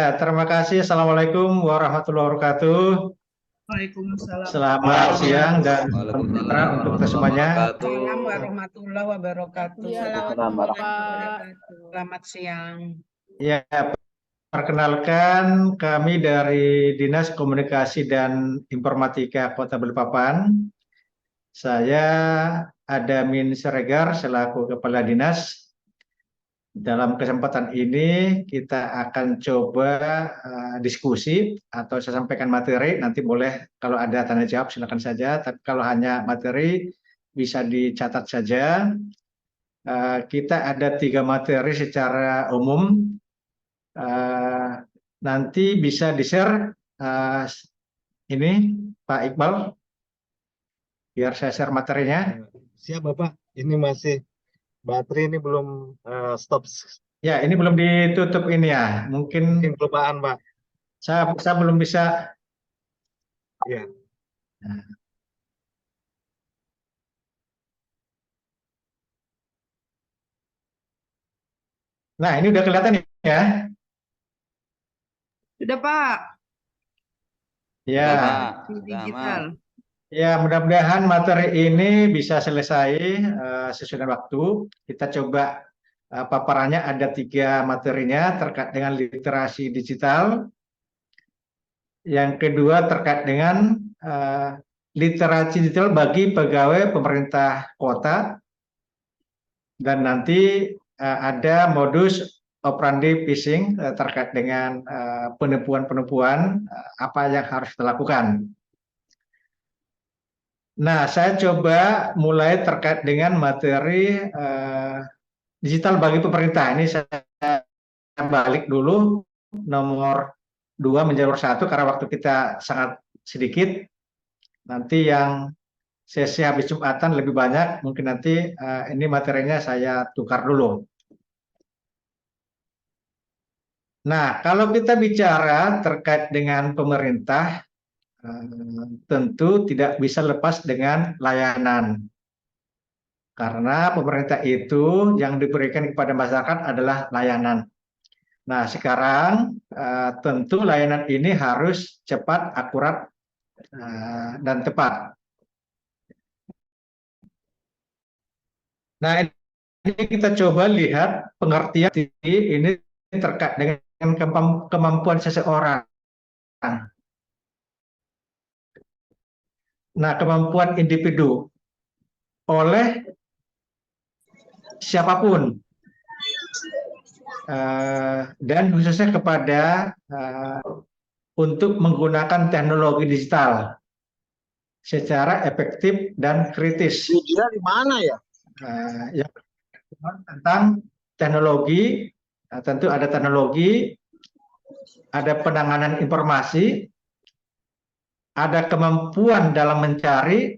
Terima kasih. Assalamualaikum warahmatullahi wabarakatuh. Waalaikumsalam. Selamat siang dan sejahtera Waalaikumsalam untuk kita warahmatullahi semuanya. wabarakatuh. Salam warahmatullahi wabarakatuh. Assalamualaikum warahmatullahi wabarakatuh. Selamat siang. Ya, perkenalkan kami dari Dinas Komunikasi dan Informatika Kota Balikpapan. Saya Adamin Siregar selaku Kepala Dinas. Dalam kesempatan ini kita akan coba diskusi atau saya sampaikan materi, nanti boleh kalau ada tanya jawab silakan saja, tapi kalau hanya materi bisa dicatat saja. Kita ada 3 materi secara umum, nanti bisa di-share ini Pak Iqbal, biar saya share materinya. Siap Bapak, ini masih baterai ini belum stop. Ya, ini belum ditutup ini ya, mungkin Kelupaan Pak. saya belum bisa. Ya. Nah, ini udah kelihatan ya? Sudah Pak. Ya. Di Digital. Ya, mudah-mudahan materi ini bisa selesai sesuai dengan waktu. Kita coba paparannya, ada 3 materinya terkait dengan literasi digital. Yang kedua terkait dengan literasi digital bagi pegawai pemerintah kota. Dan nanti ada modus operandi phishing terkait dengan penipuan-penipuan apa yang harus dilakukan. Nah, saya coba mulai terkait dengan materi digital bagi pemerintah. Ini saya balik dulu nomor 2 menjadi nomor 1 karena waktu kita sangat sedikit. Nanti yang sesi habis Jumatan lebih banyak, mungkin nanti ini materinya saya tukar dulu. Nah, kalau kita bicara terkait dengan pemerintah, tentu tidak bisa lepas dengan layanan. Karena pemerintah itu yang diberikan kepada masyarakat adalah layanan. Nah, sekarang tentu layanan ini harus cepat, akurat, dan tepat. Nah, ini kita coba lihat pengertian ini terkait dengan kemampuan seseorang. Nah, kemampuan individu oleh siapapun, dan khususnya kepada untuk menggunakan teknologi digital secara efektif dan kritis. Videonya di mana ya? Yang tentang teknologi, tentu ada teknologi, ada penanganan informasi, ada kemampuan dalam mencari,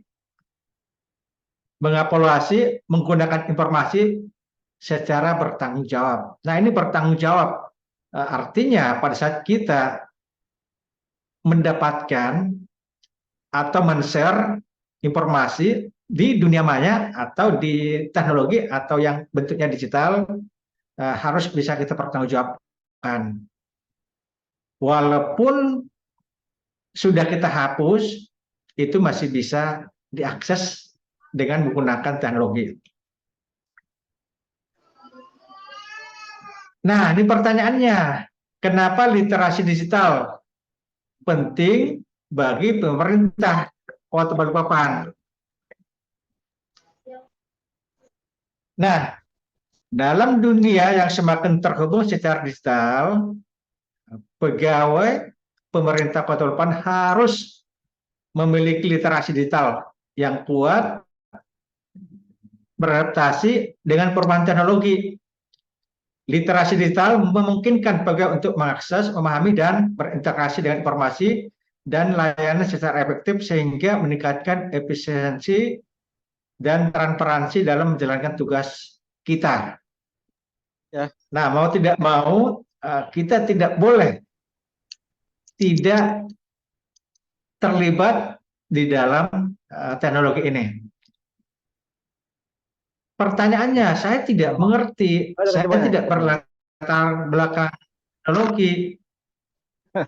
mengevaluasi, menggunakan informasi secara bertanggung jawab. Nah, ini bertanggung jawab artinya pada saat kita mendapatkan atau men-share informasi di dunia maya atau di teknologi atau yang bentuknya digital, harus bisa kita pertanggungjawabkan. Walaupun sudah kita hapus, itu masih bisa diakses dengan menggunakan teknologi. Nah, ini pertanyaannya, kenapa literasi digital penting bagi pemerintah Kota Balikpapan? Nah, dalam dunia yang semakin terhubung secara digital, pegawai pemerintah Kota Balikpapan harus memiliki literasi digital yang kuat, beradaptasi dengan perubahan teknologi. Literasi digital memungkinkan pegawai untuk mengakses, memahami, dan berintegrasi dengan informasi dan layanan secara efektif sehingga meningkatkan efisiensi dan transparansi dalam menjalankan tugas kita. Ya. Nah, mau tidak mau, kita tidak boleh tidak terlibat di dalam teknologi ini. Pertanyaannya, saya tidak mengerti, saya tidak berlatar belakang teknologi.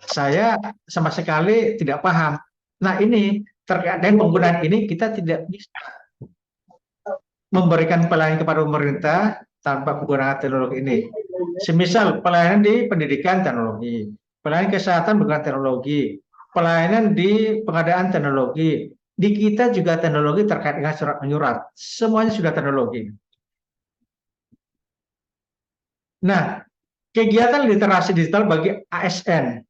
saya sama sekali tidak paham. Nah, ini terkait dengan penggunaan ini kita tidak bisa memberikan pelayanan kepada pemerintah tanpa penggunaan teknologi ini. Semisal pelayanan di pendidikan teknologi, pelayanan kesehatan menggunakan teknologi, pelayanan di pengadaan teknologi, di kita juga teknologi terkait dengan surat menyurat, semuanya sudah teknologi. Nah, kegiatan literasi digital bagi ASN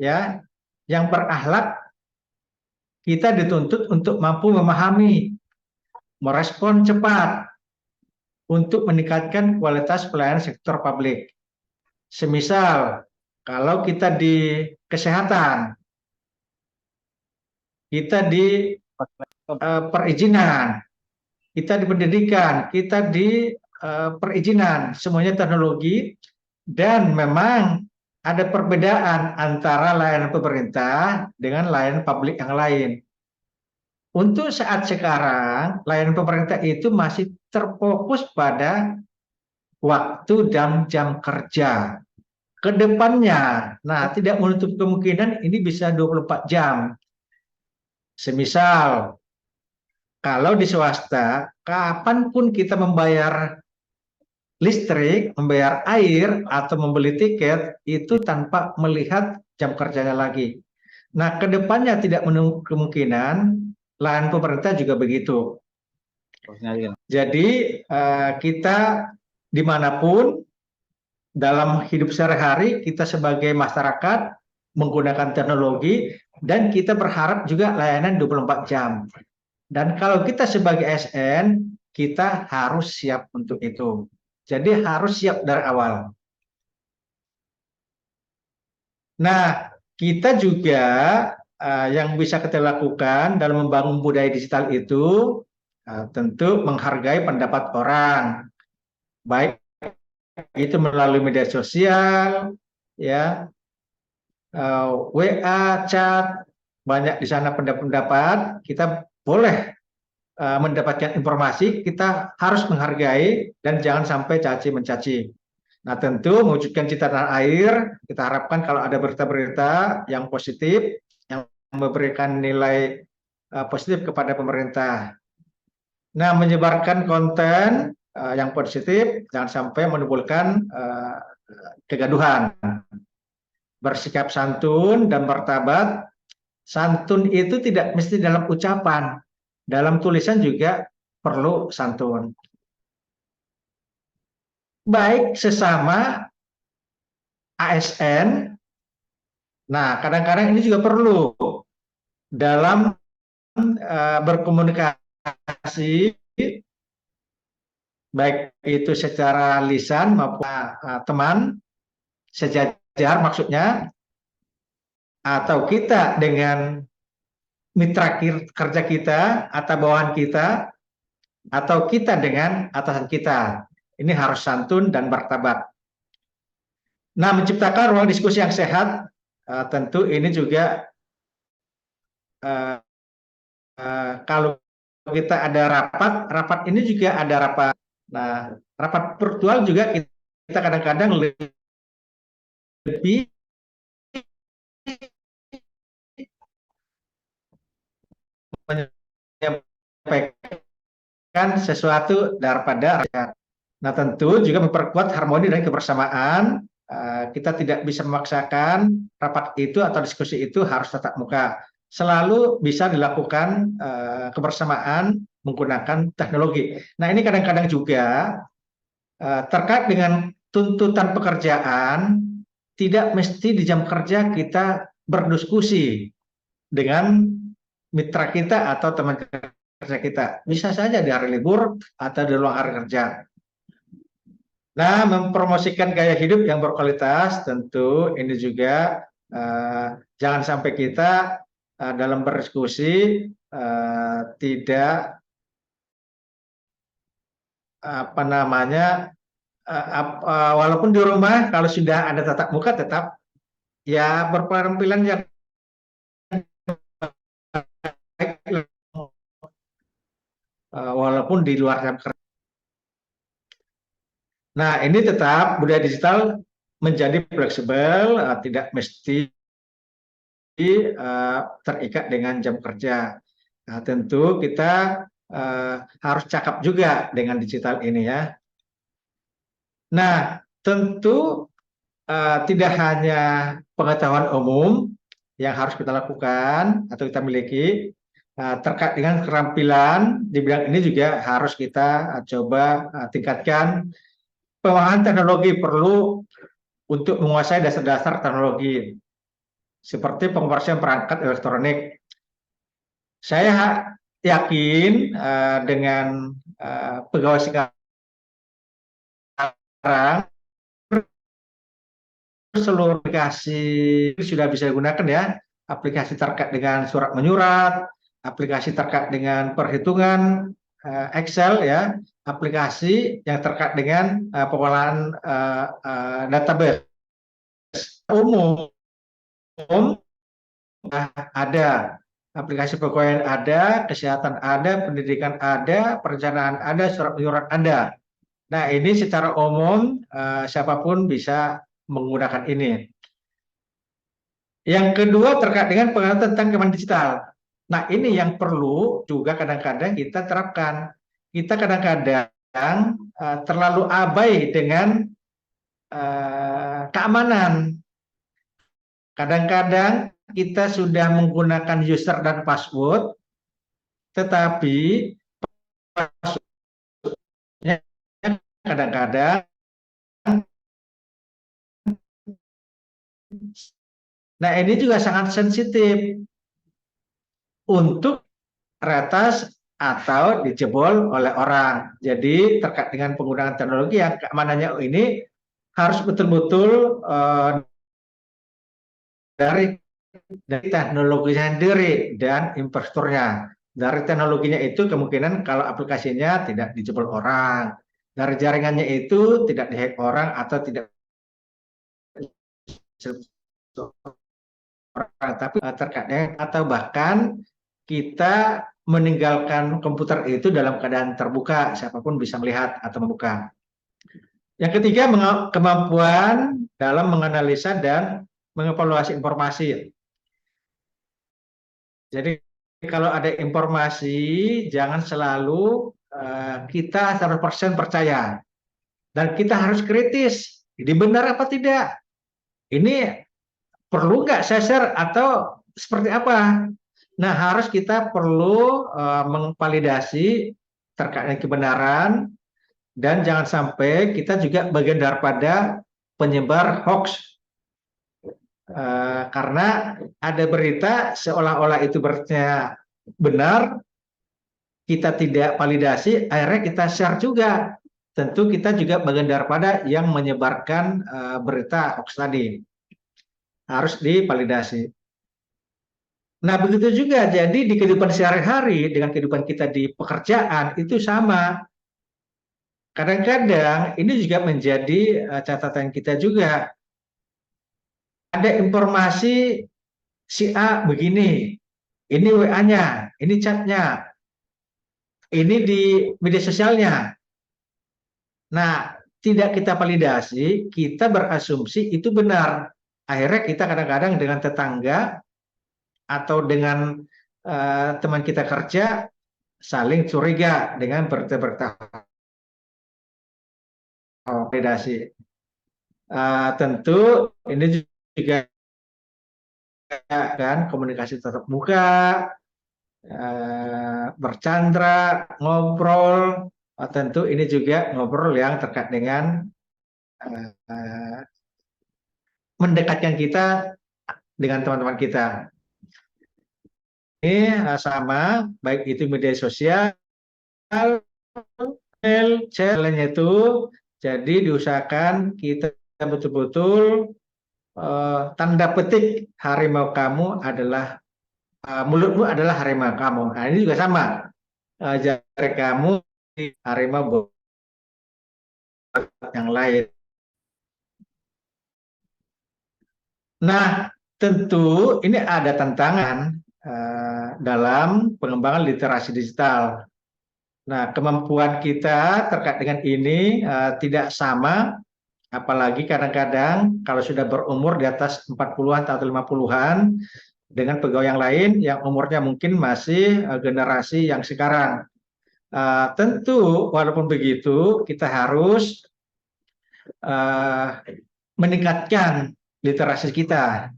ya yang berakhlak, kita dituntut untuk mampu memahami, merespon cepat untuk meningkatkan kualitas pelayanan sektor publik. Semisal kalau kita di kesehatan, kita di perizinan, kita di pendidikan, kita di perizinan, semuanya teknologi, dan memang ada perbedaan antara layanan pemerintah dengan layanan publik yang lain. Untuk saat sekarang, layanan pemerintah itu masih terfokus pada waktu dan jam kerja. Kedepannya, nah tidak menutup kemungkinan ini bisa 24 jam. Semisal, kalau di swasta, kapanpun kita membayar listrik, membayar air, atau membeli tiket, itu tanpa melihat jam kerjanya lagi. Nah, kedepannya tidak menutup kemungkinan, layanan pemerintah juga begitu. Jadi, kita dimanapun, dalam hidup sehari-hari, kita sebagai masyarakat menggunakan teknologi, dan kita berharap juga layanan 24 jam. Dan kalau kita sebagai ASN, kita harus siap untuk itu. Jadi harus siap dari awal. Nah, kita juga yang bisa kita lakukan dalam membangun budaya digital itu tentu menghargai pendapat orang, baik itu melalui media sosial, ya, WA, chat, banyak di sana pendapat-pendapat. Kita boleh mendapatkan informasi, kita harus menghargai dan jangan sampai caci mencaci. Nah, tentu mewujudkan cita tanah air, kita harapkan kalau ada berita-berita yang positif, yang memberikan nilai positif kepada pemerintah. Nah, menyebarkan konten yang positif, jangan sampai menimbulkan kegaduhan. Bersikap santun dan martabat. Santun itu tidak mesti dalam ucapan, dalam tulisan juga perlu santun. Baik sesama ASN, nah kadang-kadang ini juga perlu dalam berkomunikasi, baik itu secara lisan maupun teman sejajar maksudnya, atau kita dengan mitra kerja kita atau bawahan kita, atau kita dengan atasan kita. Ini harus santun dan martabat. Nah, menciptakan ruang diskusi yang sehat, tentu ini juga kalau kita ada rapat ini juga ada rapat. Nah, rapat virtual juga kita kadang-kadang lebih menyampaikan sesuatu daripada rakyat. Nah, tentu juga memperkuat harmoni dan kebersamaan. Kita tidak bisa memaksakan rapat itu atau diskusi itu harus tatap muka. Selalu bisa dilakukan kebersamaan menggunakan teknologi. Nah, ini kadang-kadang juga terkait dengan tuntutan pekerjaan, tidak mesti di jam kerja kita berdiskusi dengan mitra kita atau teman kerja kita. Bisa saja di hari libur atau di luar hari kerja. Nah, mempromosikan gaya hidup yang berkualitas, tentu ini juga jangan sampai kita dalam berdiskusi tidak walaupun di rumah kalau sudah ada tatap muka tetap ya berpenampilan yang baik walaupun di luar jam kerja. Nah, ini tetap budaya digital menjadi fleksibel, tidak mesti terikat dengan jam kerja. Nah, tentu kita harus cakap juga dengan digital ini ya. Nah, tentu tidak hanya pengetahuan umum yang harus kita lakukan atau kita miliki, terkait dengan keterampilan di bidang ini juga harus kita coba tingkatkan. Pemahaman teknologi perlu untuk menguasai dasar-dasar teknologi seperti pengoperasian perangkat elektronik. Saya yakin dengan pegawai sekarang seluruh aplikasi sudah bisa digunakan ya, aplikasi terkait dengan surat menyurat, aplikasi terkait dengan perhitungan Excel ya, aplikasi yang terkait dengan pengolahan database umum ada, aplikasi pegawaian ada, kesehatan ada, pendidikan ada, perencanaan ada, surat menyurat ada. Nah, ini secara umum siapapun bisa menggunakan ini. Yang kedua terkait dengan pengetahuan tentang keamanan digital. Nah, ini yang perlu juga kadang-kadang kita terapkan. Kita kadang-kadang terlalu abai dengan keamanan. Kadang-kadang kita sudah menggunakan user dan password, tetapi passwordnya kadang-kadang. Nah, ini juga sangat sensitif untuk retas atau dijebol oleh orang. Jadi terkait dengan penggunaan teknologi yang keamanannya ini harus betul-betul dari teknologinya sendiri dan infrastrukturnya. Dari teknologinya itu kemungkinan kalau aplikasinya tidak dijebol orang. Dari jaringannya itu tidak dihack orang atau tidak tapi terkadang atau bahkan kita meninggalkan komputer itu dalam keadaan terbuka, siapapun bisa melihat atau membuka. Yang ketiga, kemampuan dalam menganalisa dan mengevaluasi informasi. Jadi kalau ada informasi, jangan selalu kita 100% percaya. Dan kita harus kritis, ini benar apa tidak? Ini perlu nggak saya share atau seperti apa? Nah, harus kita perlu mengvalidasi terkait dengan kebenaran dan jangan sampai kita juga bagian daripada penyebar hoax. Karena ada berita seolah-olah itu beritanya benar, kita tidak validasi, akhirnya kita share juga. Tentu kita juga bagian daripada yang menyebarkan berita hoax tadi. Harus divalidasi. Nah, begitu juga jadi di kehidupan sehari-hari dengan kehidupan kita di pekerjaan itu sama. Kadang-kadang ini juga menjadi catatan kita juga. Ada informasi si A begini, ini WA-nya, ini chat-nya, ini di media sosialnya. Nah, tidak kita validasi, kita berasumsi itu benar. Akhirnya kita kadang-kadang dengan tetangga atau dengan teman kita kerja saling curiga dengan berita-berita validasi. Tentu ini juga kan komunikasi tetap muka, bercandra, ngobrol, tentu ini juga ngobrol yang terkait dengan mendekatkan kita dengan teman-teman kita. Ini sama, baik itu media sosial, channelnya itu, jadi diusahakan kita betul-betul tanda petik harimau kamu adalah mulutmu adalah harimau kamu. Nah, ini juga sama, jari kamu harimau yang lain. Nah, tentu ini ada tantangan dalam pengembangan literasi digital. Nah, kemampuan kita terkait dengan ini tidak sama, apalagi kadang-kadang kalau sudah berumur di atas 40-an atau 50-an, dengan pegawai yang lain yang umurnya mungkin masih generasi yang sekarang. Tentu walaupun begitu kita harus meningkatkan literasi kita.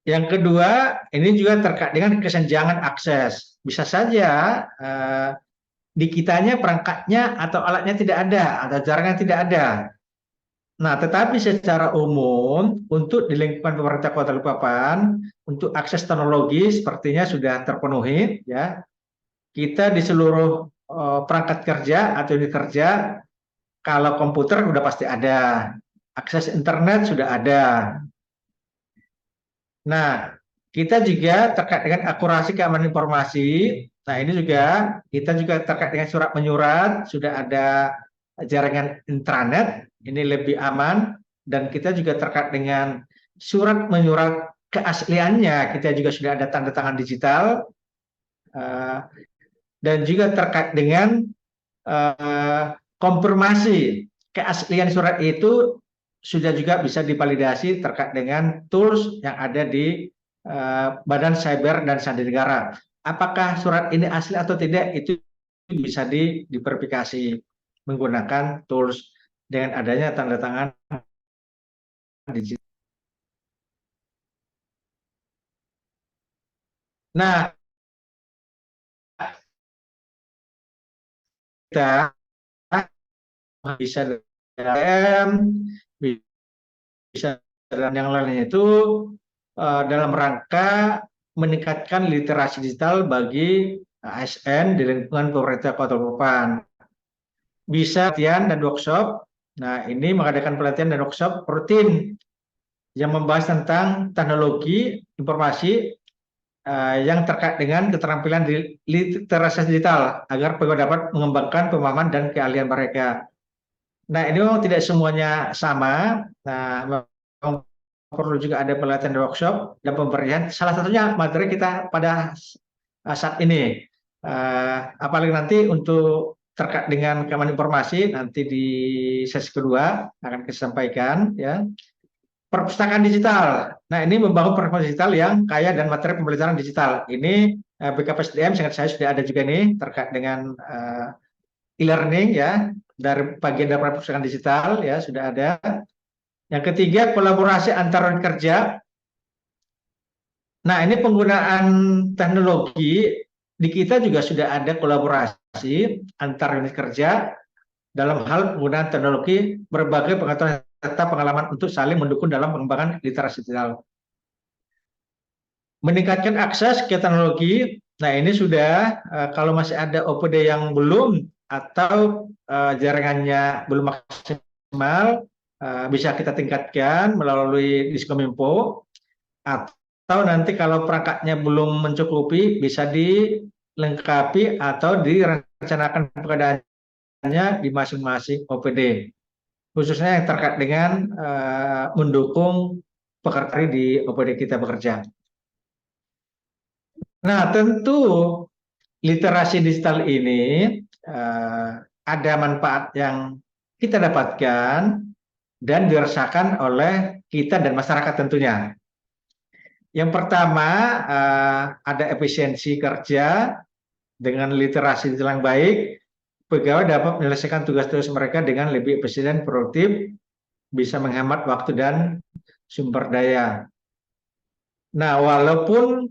Yang kedua, ini juga terkait dengan kesenjangan akses. Bisa saja di kitanya perangkatnya atau alatnya tidak ada, atau jaringan tidak ada. Nah, tetapi secara umum untuk di lingkungan pemerintah Kota Balikpapan untuk akses teknologi sepertinya sudah terpenuhi ya. Kita di seluruh perangkat kerja atau unit kerja kalau komputer sudah pasti ada, akses internet sudah ada. Nah, kita juga terkait dengan akurasi keamanan informasi. Nah, ini juga kita juga terkait dengan surat menyurat sudah ada jaringan intranet, ini lebih aman, dan kita juga terkait dengan surat menyurat keasliannya, kita juga sudah ada tanda tangan digital, dan juga terkait dengan konfirmasi keaslian surat itu sudah juga bisa divalidasi terkait dengan tools yang ada di Badan Cyber dan Sandi Negara. Apakah surat ini asli atau tidak itu bisa diverifikasi menggunakan tools dengan adanya tanda tangan digital. Nah, kita bisa dalam bisa dan yang lainnya itu dalam rangka meningkatkan literasi digital bagi ASN di lingkungan pemerintah Kota Balikpapan. Bisa pelatihan dan workshop. Nah, ini mengadakan pelatihan dan workshop rutin yang membahas tentang teknologi informasi yang terkait dengan keterampilan di literasi digital agar pegawai dapat mengembangkan pemahaman dan keahlian mereka. Nah, ini memang tidak semuanya sama. Nah, memang perlu juga ada pelatihan dan workshop dan pemberian. Salah satunya materi kita pada saat ini. Apalagi nanti untuk terkait dengan keamanan informasi nanti di sesi kedua akan kita sampaikan ya. Perpustakaan digital. Nah, ini membangun perpustakaan digital yang kaya dan materi pembelajaran digital. Ini BKPSDM seingat saya sudah ada juga nih terkait dengan e-learning ya, dari bagian dari perpustakaan digital ya sudah ada. Yang ketiga, kolaborasi antar unit kerja. Nah, ini penggunaan teknologi di kita juga sudah ada kolaborasi antar unit kerja dalam hal penggunaan teknologi berbagai pengetahuan serta pengalaman untuk saling mendukung dalam pengembangan literasi digital. Meningkatkan akses ke teknologi. Nah, ini sudah kalau masih ada OPD yang belum atau jaringannya belum maksimal, bisa kita tingkatkan melalui Diskominfo, atau nanti kalau perangkatnya belum mencukupi bisa dilengkapi atau direncanakan pengadaannya di masing-masing OPD, khususnya yang terkait dengan mendukung pekerja di OPD kita bekerja. Nah, tentu literasi digital ini ada manfaat yang kita dapatkan dan dirasakan oleh kita dan masyarakat tentunya. Yang pertama, ada efisiensi kerja dengan literasi digital yang baik, pegawai dapat menyelesaikan tugas-tugas mereka dengan lebih efisien dan produktif, bisa menghemat waktu dan sumber daya. Nah, walaupun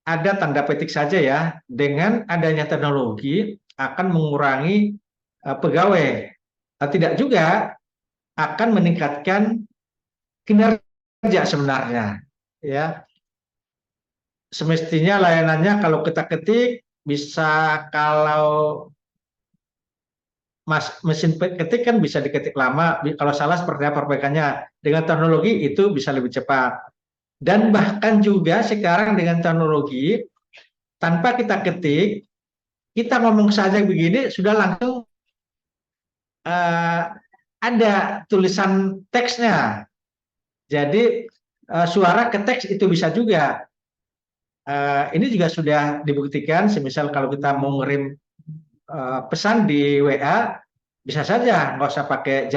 ada tanda petik saja ya, dengan adanya teknologi akan mengurangi pegawai, tidak juga akan meningkatkan kinerja sebenarnya. Ya, semestinya layanannya kalau kita ketik bisa, kalau mesin ketik kan bisa diketik lama, kalau salah seperti apa perbaikannya. Dengan teknologi itu bisa lebih cepat. Dan bahkan juga sekarang dengan teknologi, tanpa kita ketik, kita ngomong saja begini, sudah langsung ada tulisan teksnya. Jadi suara ke teks itu bisa juga. Ini juga sudah dibuktikan, semisal kalau kita mau ngirim pesan di WA, bisa saja nggak usah pakai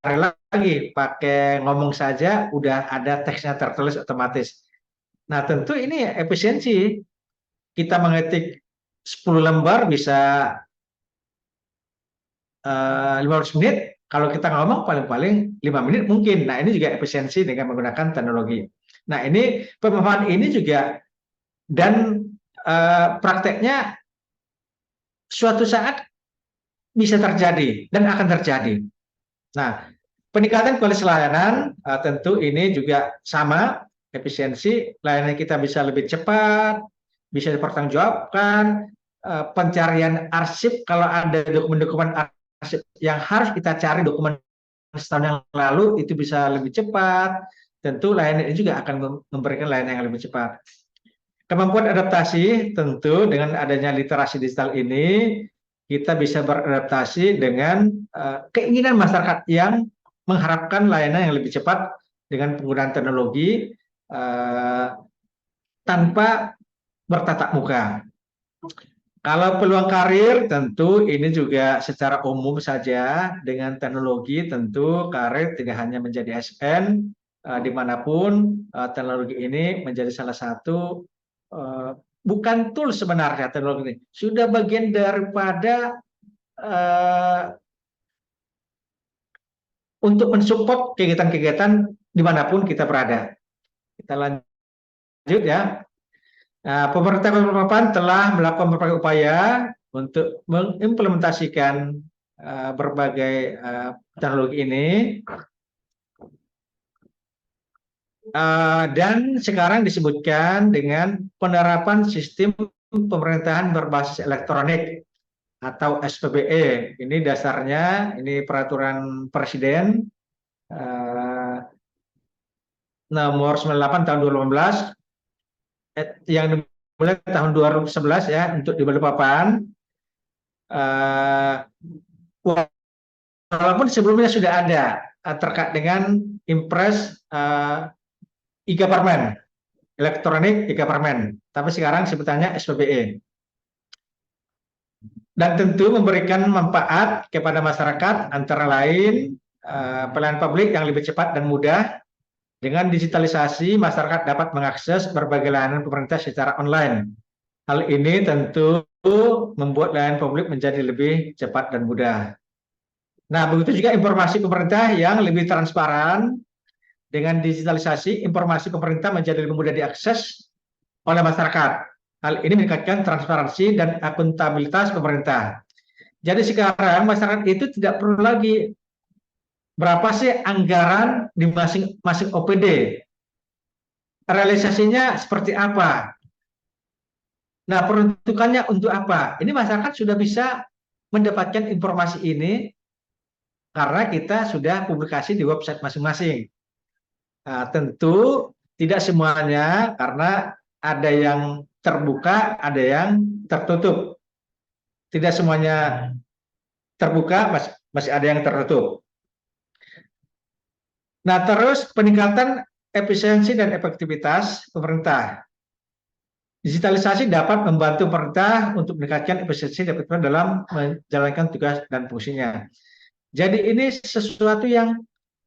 lagi pakai ngomong saja udah ada teksnya tertulis otomatis. Nah, tentu ini efisiensi. Kita mengetik 10 lembar bisa 15 menit. Kalau kita ngomong paling-paling 5 menit mungkin. Nah, ini juga efisiensi dengan menggunakan teknologi. Nah, ini pemahaman ini juga dan prakteknya suatu saat bisa terjadi dan akan terjadi. Nah, peningkatan kualitas layanan tentu ini juga sama, efisiensi layanan kita bisa lebih cepat, bisa dipertanggungjawabkan, pencarian arsip kalau ada dokumen-dokumen arsip yang harus kita cari dokumen setahun yang lalu itu bisa lebih cepat. Tentu layanan ini juga akan memberikan layanan yang lebih cepat. Kemampuan adaptasi tentu dengan adanya literasi digital ini kita bisa beradaptasi dengan keinginan masyarakat yang mengharapkan layanan yang lebih cepat dengan penggunaan teknologi tanpa bertatap muka. Kalau peluang karir tentu ini juga secara umum saja dengan teknologi tentu karir tidak hanya menjadi ASN dimanapun teknologi ini menjadi salah satu bukan tool sebenarnya teknologi ini sudah bagian daripada untuk mensupport kegiatan-kegiatan dimanapun kita berada. Kita lanjut ya. Nah, pemerintah Kota Balikpapan telah melakukan berbagai upaya untuk mengimplementasikan berbagai teknologi ini. Dan sekarang disebutkan dengan penerapan sistem pemerintahan berbasis elektronik atau SPBE. Ini dasarnya, ini peraturan Presiden nomor 98 tahun 2018 yang dimulai tahun 2011 ya untuk di Balikpapan. Walaupun sebelumnya sudah ada terkait dengan Impres e-Government, elektronik e-Government, tapi sekarang sebutannya SPBE. Dan tentu memberikan manfaat kepada masyarakat antara lain pelayanan publik yang lebih cepat dan mudah. Dengan digitalisasi, masyarakat dapat mengakses berbagai layanan pemerintah secara online. Hal ini tentu membuat layanan publik menjadi lebih cepat dan mudah. Nah, begitu juga informasi pemerintah yang lebih transparan. Dengan digitalisasi, informasi pemerintah menjadi lebih mudah diakses oleh masyarakat. Hal ini meningkatkan transparansi dan akuntabilitas pemerintah. Jadi sekarang masyarakat itu tidak perlu lagi berapa sih anggaran di masing-masing OPD, realisasinya seperti apa, nah peruntukannya untuk apa. Ini masyarakat sudah bisa mendapatkan informasi ini karena kita sudah publikasi di website masing-masing. Nah, tentu tidak semuanya karena ada yang terbuka, ada yang tertutup. Tidak semuanya terbuka, masih ada yang tertutup. Nah, terus peningkatan efisiensi dan efektivitas pemerintah. Digitalisasi dapat membantu pemerintah untuk meningkatkan efisiensi dan efektivitas dalam menjalankan tugas dan fungsinya. Jadi ini sesuatu yang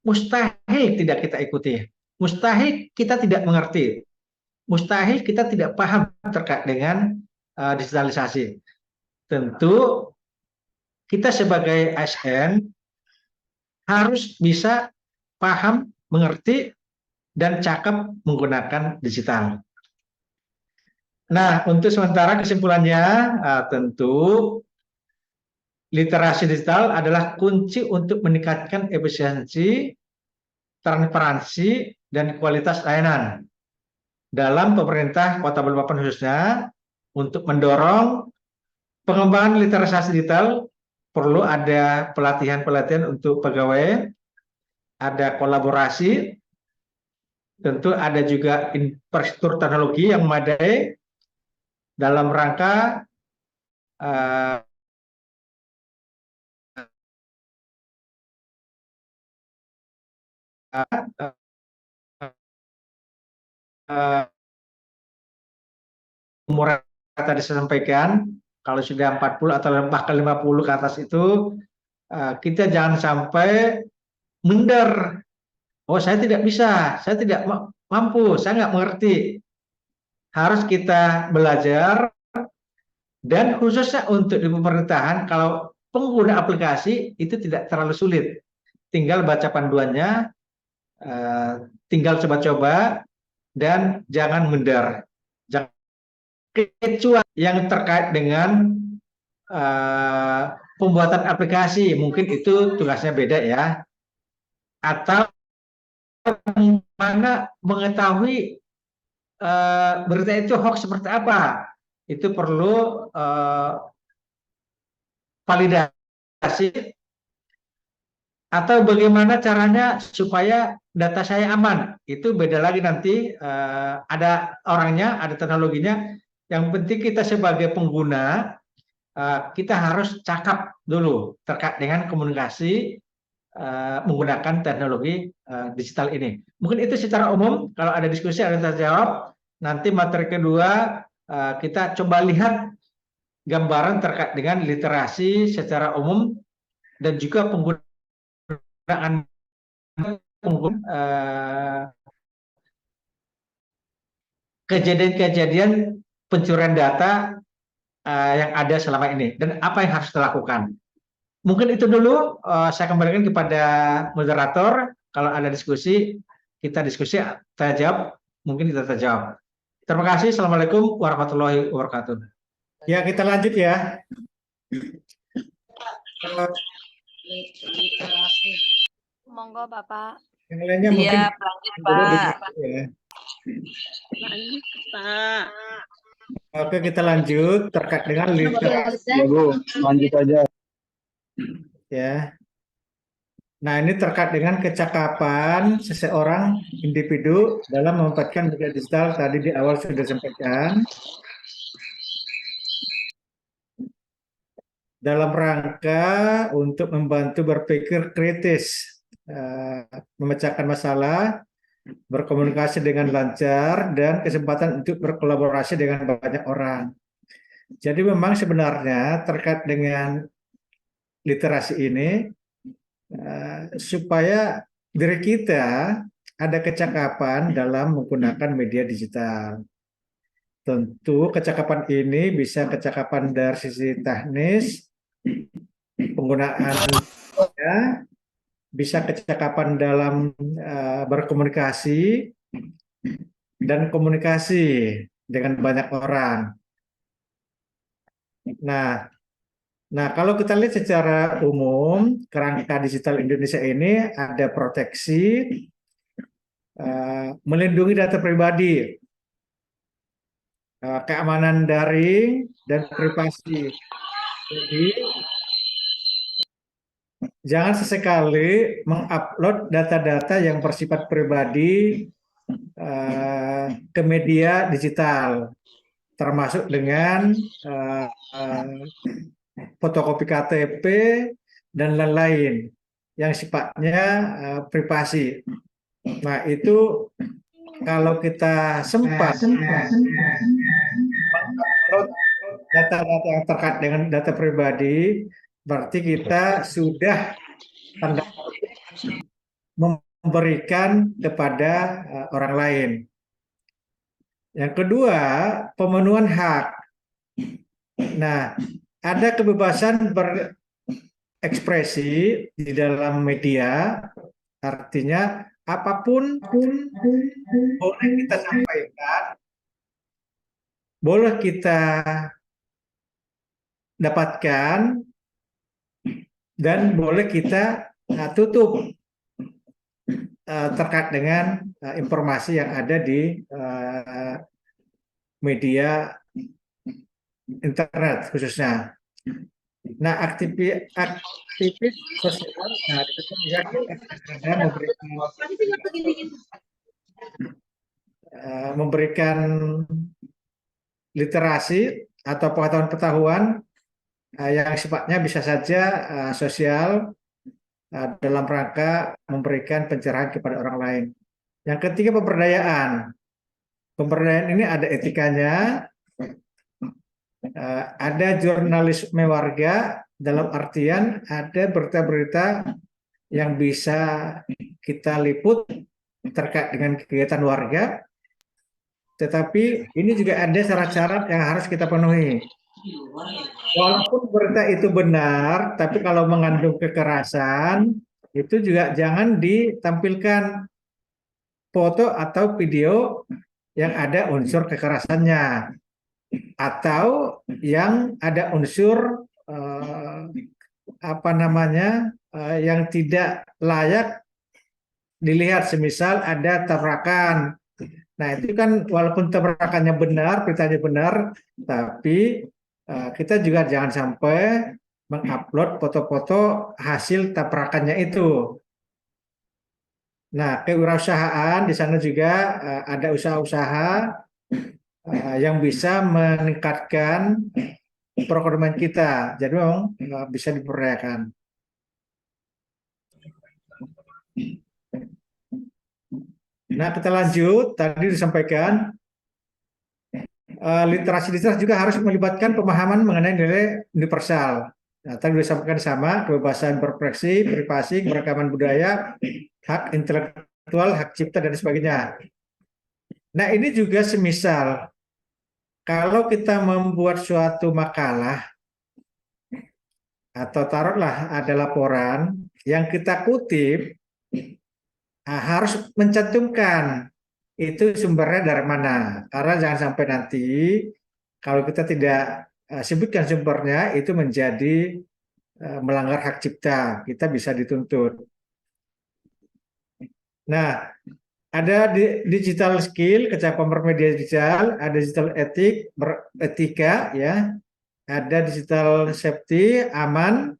mustahil tidak kita ikuti. Mustahil kita tidak mengerti. Mustahil kita tidak paham terkait dengan digitalisasi. Tentu kita sebagai ASN harus bisa paham, mengerti, dan cakap menggunakan digital. Nah, untuk sementara kesimpulannya, tentu literasi digital adalah kunci untuk meningkatkan efisiensi, transparansi, dan kualitas layanan dalam pemerintah Kota Balikpapan khususnya. Untuk mendorong pengembangan literasi digital, perlu ada pelatihan-pelatihan untuk pegawai, ada kolaborasi, tentu ada juga infrastruktur teknologi yang memadai dalam rangka umur yang tadi saya sampaikan. Kalau sudah 40 atau bahkan 50 ke atas itu, kita jangan sampai minder. Oh, saya tidak bisa, saya tidak mampu, saya nggak mengerti. Harus kita belajar, dan khususnya untuk di pemerintahan, kalau pengguna aplikasi itu tidak terlalu sulit. Tinggal baca panduannya, tinggal coba-coba, dan jangan minder. Kecuali yang terkait dengan pembuatan aplikasi, mungkin itu tugasnya beda ya. Atau mana mengetahui berita itu hoax seperti apa, itu perlu validasi. Atau bagaimana caranya supaya data saya aman, itu beda lagi nanti. Ada orangnya, ada teknologinya. Yang penting kita sebagai pengguna, kita harus cakap dulu terkait dengan komunikasi menggunakan teknologi digital ini. Mungkin itu secara umum. Kalau ada diskusi, ada yang terjawab. Nanti materi kedua kita coba lihat gambaran terkait dengan literasi secara umum dan juga penggunaan kejadian-kejadian pencurian data yang ada selama ini dan apa yang harus dilakukan. Mungkin itu dulu. Saya kembalikan kepada moderator. Kalau ada diskusi, kita diskusi, saya jawab, mungkin kita terjawab. Terima kasih. Assalamualaikum warahmatullahi wabarakatuh. Ya, kita lanjut ya. Monggo Bapak. Yang lainnya mungkin Siap, lanjut dulu Pak. ya. Lanjut Pak. Oke, kita lanjut terkait dengan literasi. Ya Bu, lanjut aja. Ya. Nah, ini terkait dengan kecakapan seseorang individu dalam memanfaatkan media digital. Tadi di awal sudah disampaikan. Dalam rangka untuk membantu berpikir kritis, memecahkan masalah, berkomunikasi dengan lancar, dan kesempatan untuk berkolaborasi dengan banyak orang. Jadi memang sebenarnya terkait dengan literasi ini, supaya diri kita ada kecakapan dalam menggunakan media digital. Tentu kecakapan ini bisa kecakapan dari sisi teknis, penggunaan, bisa kecakapan dalam berkomunikasi dan komunikasi dengan banyak orang. Nah, kalau kita lihat secara umum, kerangka digital Indonesia ini ada proteksi, melindungi data pribadi, keamanan daring, dan privasi. Jadi, jangan sesekali mengupload data-data yang bersifat pribadi ke media digital, termasuk dengan fotokopi KTP dan lain-lain yang sifatnya privasi. Nah, itu kalau kita sempat mengupload data-data yang terkait dengan data pribadi, berarti kita sudah memberikan kepada orang lain. Yang kedua, pemenuhan hak. Nah, ada kebebasan berekspresi di dalam media, artinya apapun boleh kita sampaikan, boleh kita dapatkan, dan boleh kita tutup terkait dengan informasi yang ada di media internet khususnya. Nah, aktivis sosial, memberikan literasi atau pengetahuan yang sifatnya bisa saja sosial, dalam rangka memberikan pencerahan kepada orang lain. Yang ketiga, pemberdayaan. Pemberdayaan ini ada etikanya, ada jurnalisme warga, dalam artian ada berita-berita yang bisa kita liput terkait dengan kegiatan warga, tetapi ini juga ada syarat-syarat yang harus kita penuhi. Walaupun berita itu benar, tapi kalau mengandung kekerasan, itu juga jangan ditampilkan foto atau video yang ada unsur kekerasannya, atau yang ada unsur yang tidak layak dilihat, semisal ada tabrakan. Nah, itu kan walaupun tabrakannya benar, beritanya benar, tapi kita juga jangan sampai mengupload foto-foto hasil tabrakannya itu. Nah, kewirausahaan di sana juga ada usaha-usaha yang bisa meningkatkan perekonomian kita. Jadi memang bisa diperdayakan. Nah, kita lanjut. Tadi disampaikan literasi juga harus melibatkan pemahaman mengenai nilai universal. Nah, tadi disampaikan sama, kebebasan berekspresi, privasi, keragaman budaya, hak intelektual, hak cipta, dan sebagainya. Nah, ini juga semisal kalau kita membuat suatu makalah atau taruhlah ada laporan yang kita kutip, harus mencantumkan itu sumbernya dari mana. Karena jangan sampai nanti kalau kita tidak sebutkan sumbernya, itu menjadi melanggar hak cipta, kita bisa dituntut. Nah, ada digital skill, kecapan bermedia digital, ada digital etika, ya, ada digital safety, aman,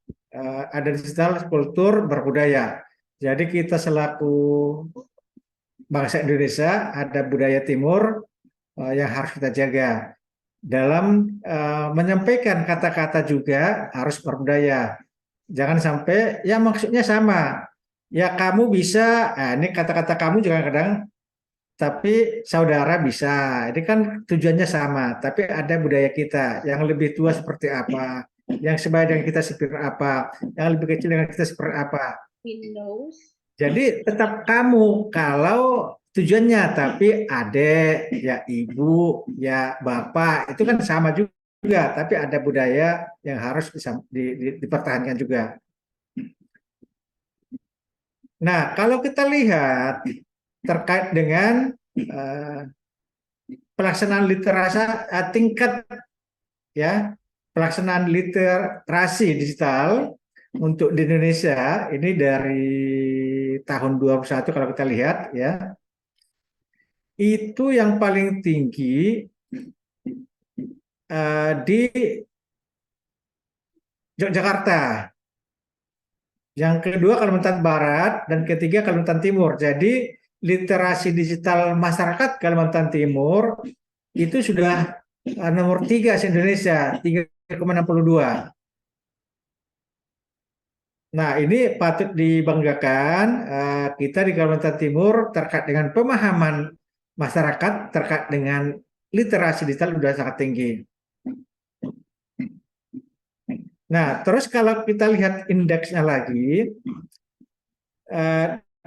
ada digital kultur berbudaya. Jadi kita selaku bangsa Indonesia ada budaya timur yang harus kita jaga. Dalam menyampaikan kata-kata juga harus berbudaya. Jangan sampai ya maksudnya sama. Ya kamu bisa, ini kata-kata kamu juga kadang, tapi saudara bisa. Ini kan tujuannya sama, tapi ada budaya kita. Yang lebih tua seperti apa, yang sebaya dengan kita seperti apa, yang lebih kecil dengan kita seperti apa. Jadi tetap kamu kalau tujuannya, tapi adik, ya ibu, ya bapak, itu kan sama juga, tapi ada budaya yang harus dipertahankan juga. Nah, kalau kita lihat terkait dengan pelaksanaan literasi tingkat ya pelaksanaan literasi digital untuk di Indonesia ini dari tahun 2021 kalau kita lihat ya, itu yang paling tinggi di Yogyakarta, yang kedua Kalimantan Barat, dan ketiga Kalimantan Timur. Jadi literasi digital masyarakat Kalimantan Timur itu sudah nomor 3 se-Indonesia, 3,62. Nah, ini patut dibanggakan, kita di Kalimantan Timur terkait dengan pemahaman masyarakat terkait dengan literasi digital sudah sangat tinggi. Nah, terus kalau kita lihat indeksnya lagi,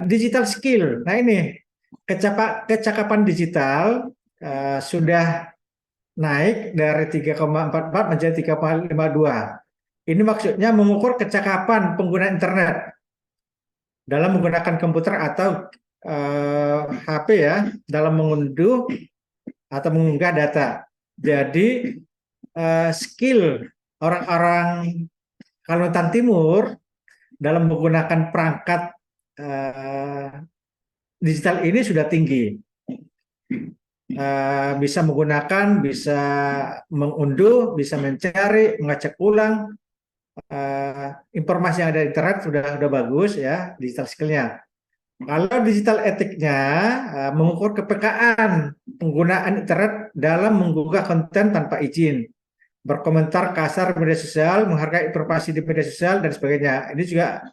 digital skill. Nah, ini kecakapan digital sudah naik dari 3,44 menjadi 3,52. Ini maksudnya mengukur kecakapan pengguna internet dalam menggunakan komputer atau HP ya, dalam mengunduh atau mengunggah data. Jadi skill orang-orang Kalimantan Timur dalam menggunakan perangkat digital ini sudah tinggi. Bisa menggunakan, bisa mengunduh, bisa mencari, mengecek ulang informasi yang ada di internet sudah bagus ya, digital skill-nya. Kalau digital etiknya mengukur kepekaan penggunaan internet dalam menggugah konten tanpa izin, berkomentar kasar di media sosial, menghargai privasi di media sosial, dan sebagainya. Ini juga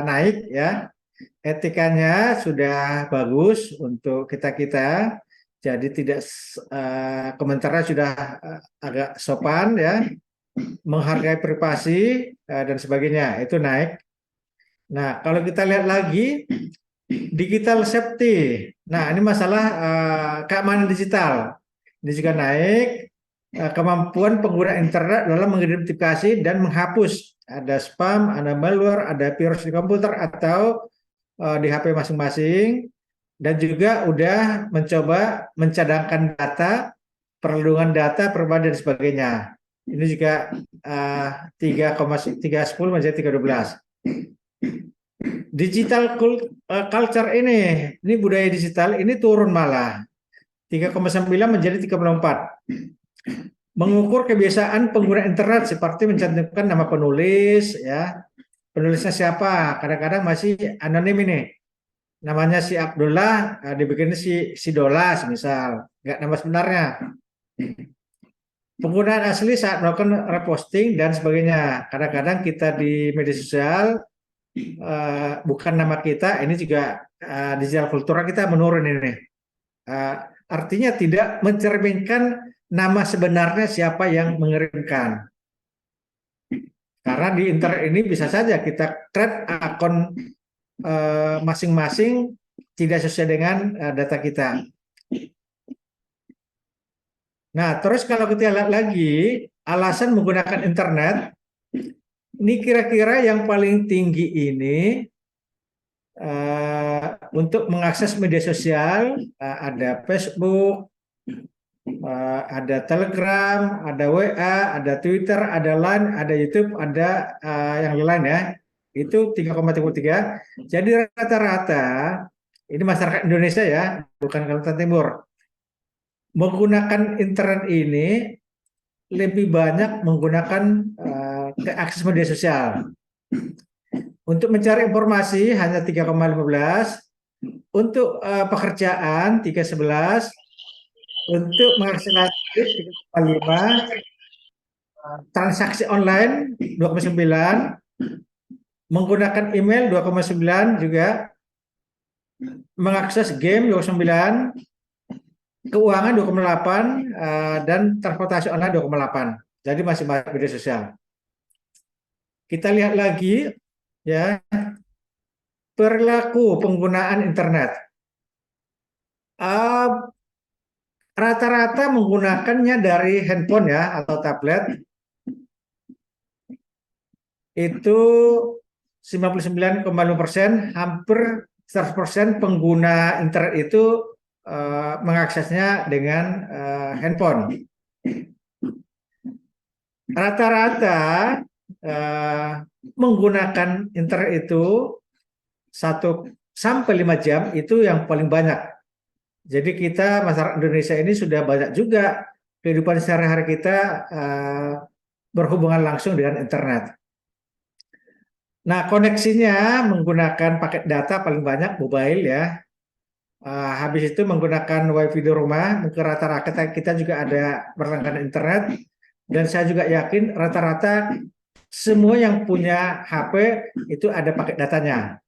naik ya. Etikanya sudah bagus untuk kita-kita, jadi tidak komentarnya sudah agak sopan ya, menghargai privasi dan sebagainya, itu naik. Nah, kalau kita lihat lagi digital safety. Nah, ini masalah keamanan digital. Ini juga naik kemampuan pengguna internet dalam mengidentifikasi dan menghapus ada spam, ada malware, ada virus di komputer atau di HP masing-masing, dan juga udah mencoba mencadangkan data, perlindungan data pribadi dan sebagainya. Ini juga 3,310 menjadi 312. Digital culture ini budaya digital ini turun malah 3,9 menjadi 3,4. Mengukur kebiasaan pengguna internet seperti mencantumkan nama penulis, ya, penulisnya siapa, kadang-kadang masih anonim ini, namanya si Abdullah, dibikin si Dolas misal, nggak nama sebenarnya. Penggunaan asli saat melakukan reposting dan sebagainya, kadang-kadang kita di media sosial bukan nama kita, ini juga digital kultural kita menurun ini. Artinya tidak mencerminkan nama sebenarnya siapa yang mengirimkan. Karena di internet ini bisa saja kita create akun masing-masing tidak sesuai dengan data kita. Nah, terus kalau kita lihat lagi alasan menggunakan internet, ini kira-kira yang paling tinggi ini untuk mengakses media sosial, ada Facebook, ada Telegram, ada WA, ada Twitter, ada Line, ada YouTube, ada yang lain ya. Itu 3,33. Jadi rata-rata ini masyarakat Indonesia ya, bukan Kalimantan Timur, menggunakan internet ini lebih banyak menggunakan akses media sosial. Untuk mencari informasi hanya 3,15, untuk pekerjaan 3,11, untuk mengakselerasi 3,5, transaksi online 2,9, menggunakan email 2,9 juga, mengakses game 2,9, keuangan 2,8, dan transportasi online 2,8. Jadi masih banyak media sosial. Kita lihat lagi ya, perilaku penggunaan internet. Rata-rata menggunakannya dari handphone ya atau tablet itu 99,5%, hampir 100% pengguna internet itu mengaksesnya dengan handphone. Rata-rata menggunakan internet itu 1 sampai 5 jam itu yang paling banyak. Jadi kita masyarakat Indonesia ini sudah banyak juga kehidupan sehari-hari kita berhubungan langsung dengan internet. Nah, koneksinya menggunakan paket data paling banyak mobile ya. Habis itu menggunakan WiFi di rumah, mungkin rata-rata kita juga ada berlangganan internet. Dan saya juga yakin rata-rata semua yang punya HP itu ada paket datanya.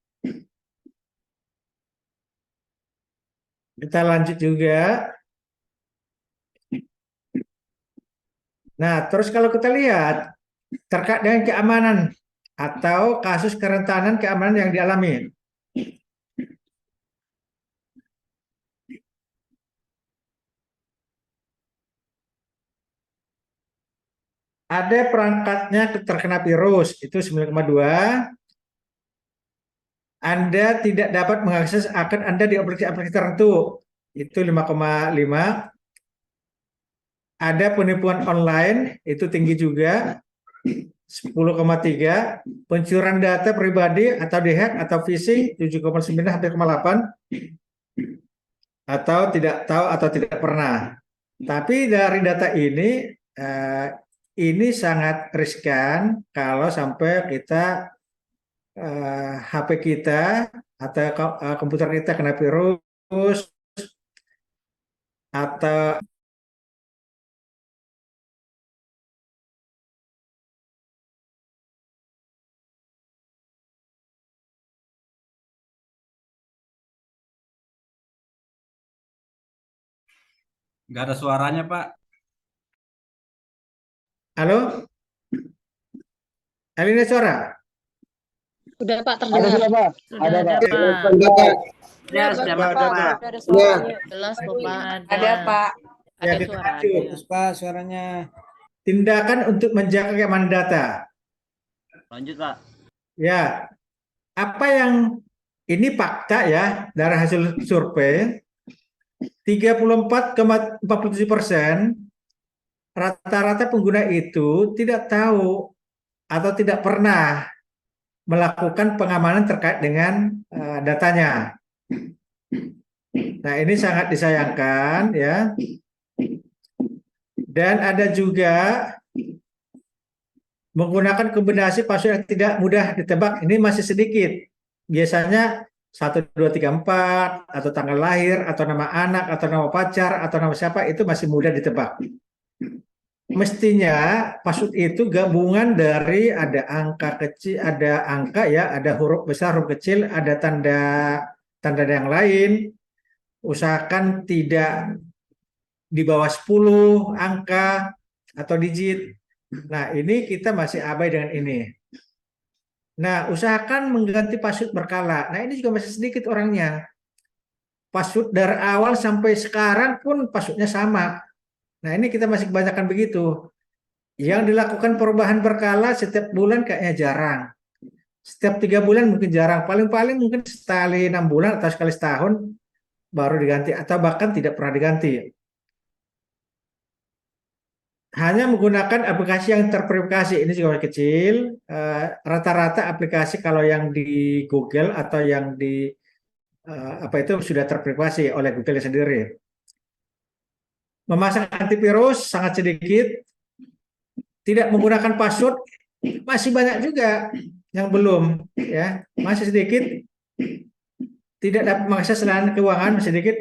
Kita lanjut juga. Nah, terus kalau kita lihat terkait dengan keamanan atau kasus kerentanan keamanan yang dialami. Ada perangkatnya terkena virus, itu 9,2. Anda tidak dapat mengakses akun Anda di aplikasi tertentu, itu 5,5. Ada penipuan online, itu tinggi juga, 10,3. Pencurian data pribadi atau dihack atau phishing 7,9 hampir 8. Atau tidak tahu atau tidak pernah. Tapi dari data ini sangat riskan kalau sampai kita HP kita atau komputer kita kena virus atau Nggak ada suaranya, Pak. halo, Elina suara. Udah Pak, Ada terdengar. sudah Pak? Sudah ada, Pak. Ada Pak. Ya, sudah Pak, ada, Pak. Pak. Udah ada suaranya. Jelas kok, Pak. Ada Pak. Ya, Ada kita suaranya. lanjut. Terus Pak suaranya. Tindakan untuk menjaga keamanan data. Lanjut Pak. Ya, apa yang ini fakta ya dari hasil survei 34,47% rata-rata pengguna itu tidak tahu atau tidak pernah melakukan pengamanan terkait dengan datanya. Nah, ini sangat disayangkan ya. Dan ada juga menggunakan kombinasi password yang tidak mudah ditebak. Ini masih sedikit. Biasanya 1, 2, 3, 4 atau tanggal lahir atau nama anak atau nama pacar atau nama siapa itu masih mudah ditebak. Mestinya password itu gabungan dari ada angka kecil, ada angka ya, ada huruf besar, huruf kecil, ada tanda yang lain. Usahakan tidak di bawah 10 angka atau digit. Nah, ini kita masih abai dengan ini. Nah, usahakan mengganti password berkala. Nah, ini juga masih sedikit orangnya. Password dari awal sampai sekarang pun passwordnya sama. Nah, ini kita masih kebanyakan begitu. Yang dilakukan perubahan berkala setiap bulan kayaknya jarang. Setiap 3 bulan mungkin jarang. Paling-paling mungkin sekali 6 bulan atau sekali setahun baru diganti. Atau bahkan tidak pernah diganti. Hanya menggunakan aplikasi yang terverifikasi. Ini juga masih kecil. Rata-rata aplikasi kalau yang di Google atau yang di apa itu sudah terverifikasi oleh Google sendiri. Memasang antivirus sangat sedikit. Tidak menggunakan password masih banyak juga yang belum, ya masih sedikit. Tidak dapat mengakses layanan keuangan masih sedikit.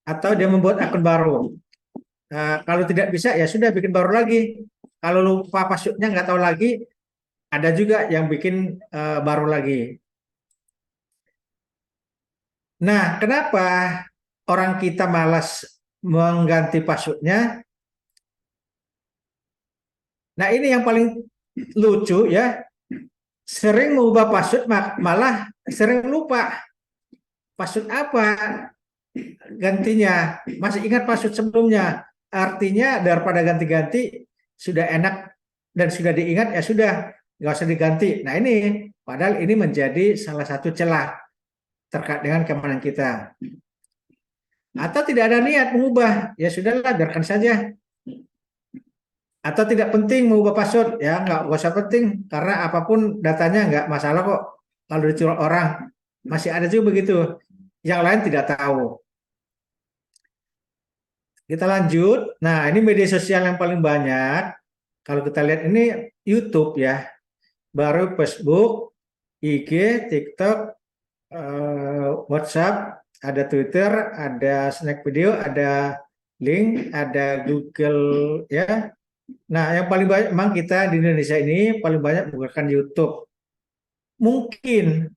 Atau dia membuat akun baru. Kalau tidak bisa ya sudah bikin baru lagi. Kalau lupa passwordnya nggak tahu lagi, ada juga yang bikin baru lagi. Nah, kenapa orang kita malas mengganti passwordnya? Nah, ini yang paling lucu ya. Sering mengubah password malah sering lupa. Password apa gantinya? Masih ingat password sebelumnya? Artinya daripada ganti-ganti sudah enak dan sudah diingat ya sudah nggak usah diganti. Nah ini padahal ini menjadi salah satu celah terkait dengan keamanan kita. Atau tidak ada niat mengubah, ya sudahlah biarkan saja. Atau tidak penting mengubah password, ya nggak usah penting karena apapun datanya nggak masalah kok kalau dicuri orang. Masih ada juga begitu. Yang lain tidak tahu. Kita lanjut. Nah, ini media sosial yang paling banyak. Kalau kita lihat ini YouTube ya. Baru Facebook, IG, TikTok, WhatsApp, ada Twitter, ada Snack Video, ada Link, ada Google ya. Nah, yang paling banyak memang kita di Indonesia ini paling banyak menggunakan YouTube. Mungkin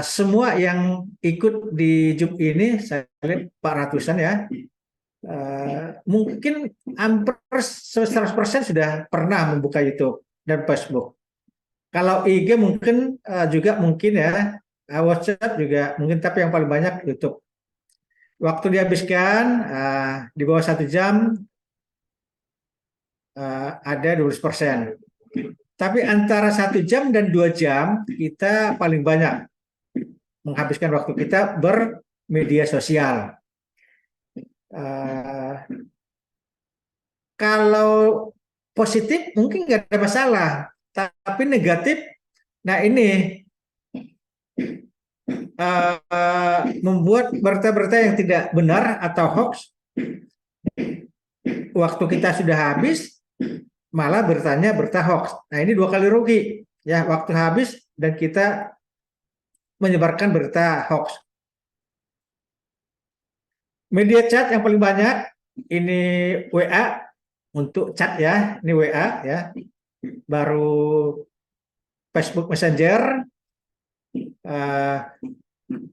semua yang ikut di Zoom ini saya lihat 400-an ya. Mungkin hampir 100% sudah pernah membuka YouTube dan Facebook. Kalau IG mungkin juga mungkin ya, WhatsApp juga mungkin, tapi yang paling banyak YouTube. Waktu dihabiskan di bawah 1 jam ada 12%. Tapi antara 1 jam dan 2 jam kita paling banyak menghabiskan waktu kita bermedia sosial. Kalau positif mungkin nggak ada masalah, tapi negatif, nah ini membuat berita-berita yang tidak benar atau hoax. Waktu kita sudah habis, malah bertanya berita hoax. Nah ini 2 kali rugi, ya waktu habis dan kita menyebarkan berita hoax. Media chat yang paling banyak ini WA untuk chat ya, ini WA ya. Baru Facebook Messenger,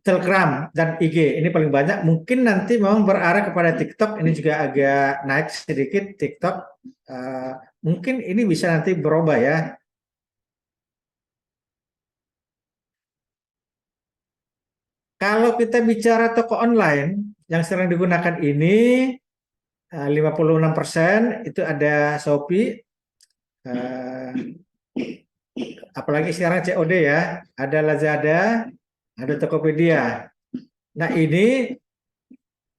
Telegram dan IG ini paling banyak. Mungkin nanti memang berarah kepada TikTok, ini juga agak naik sedikit TikTok. Mungkin ini bisa nanti berubah ya. Kalau kita bicara toko online yang sering digunakan ini 56% itu ada Shopee, apalagi sekarang COD ya, ada Lazada, ada Tokopedia. Nah ini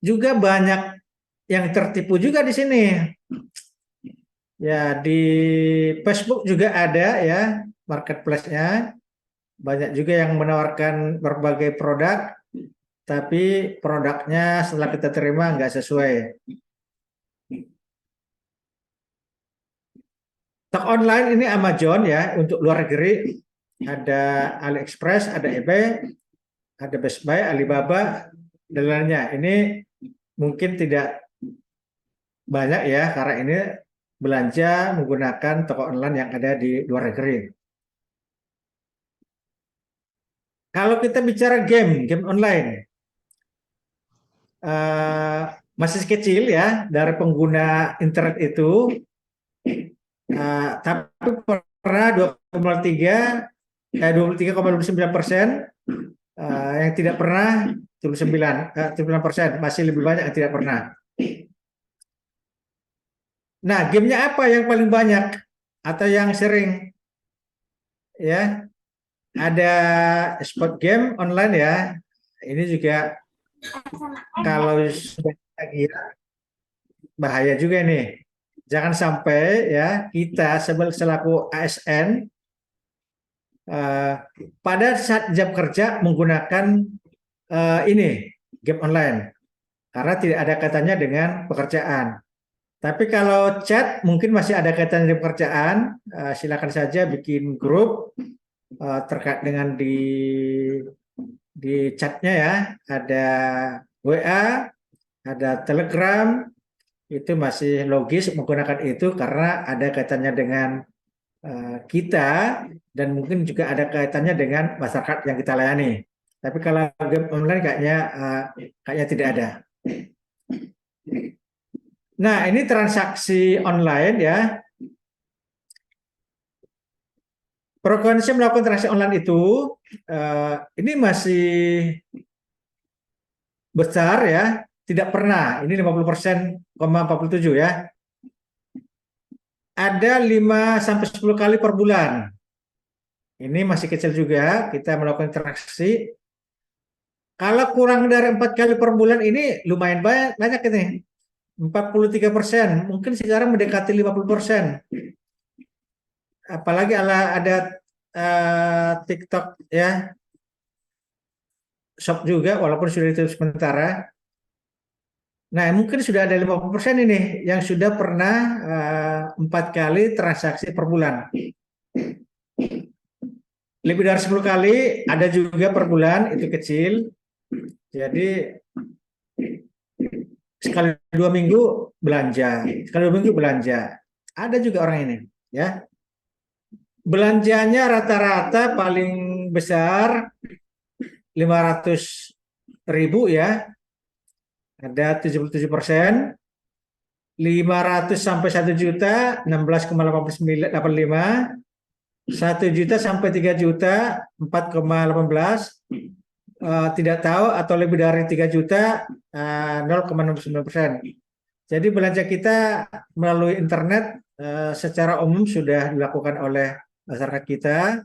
juga banyak yang tertipu juga di sini. Ya di Facebook juga ada ya marketplace-nya. Banyak juga yang menawarkan berbagai produk, tapi produknya setelah kita terima nggak sesuai. Toko online ini Amazon ya untuk luar negeri, ada AliExpress, ada eBay, ada Best Buy, Alibaba, dan lainnya. Ini mungkin tidak banyak ya karena ini belanja menggunakan toko online yang ada di luar negeri. Kalau kita bicara game online, masih kecil ya dari pengguna internet itu, tapi pernah 23,29%, yang tidak pernah 9% masih lebih banyak yang tidak pernah. Nah, gamenya apa yang paling banyak atau yang sering? Ya, ada sport game online ya. Ini juga kalau sudah gila, bahaya juga nih. Jangan sampai ya kita selaku ASN pada saat jam kerja menggunakan ini game online karena tidak ada kaitannya dengan pekerjaan. Tapi kalau chat mungkin masih ada kaitannya dengan pekerjaan, silakan saja bikin grup terkait dengan di chatnya ya, ada WA, ada Telegram, itu masih logis menggunakan itu karena ada kaitannya dengan kita dan mungkin juga ada kaitannya dengan masyarakat yang kita layani. Tapi kalau game online kayaknya tidak ada. Nah, ini transaksi online ya. Frekuensi melakukan transaksi online itu ini masih besar ya, tidak pernah. Ini 50,47 ya. Ada 5 sampai 10 kali per bulan. Ini masih kecil juga kita melakukan transaksi. Kalau kurang dari 4 kali per bulan ini lumayan banyak ini. 43%, mungkin sekarang mendekati 50%. Apalagi ada TikTok ya, Shop juga walaupun sudah ditutup sementara. Nah, mungkin sudah ada 50% ini yang sudah pernah 4 kali transaksi per bulan. Lebih dari 10 kali ada juga per bulan, itu kecil. Jadi sekali 2 minggu belanja, sekali 2 minggu belanja. Ada juga orang ini, ya. Belanjanya rata-rata paling besar 500.000 ya, ada 77%. 500 sampai 1 juta 16,85, 1 juta sampai 3 juta 4,18, tidak tahu atau lebih dari 3 juta 0,69%. Jadi belanja kita melalui internet secara umum sudah dilakukan oleh masyarakat kita,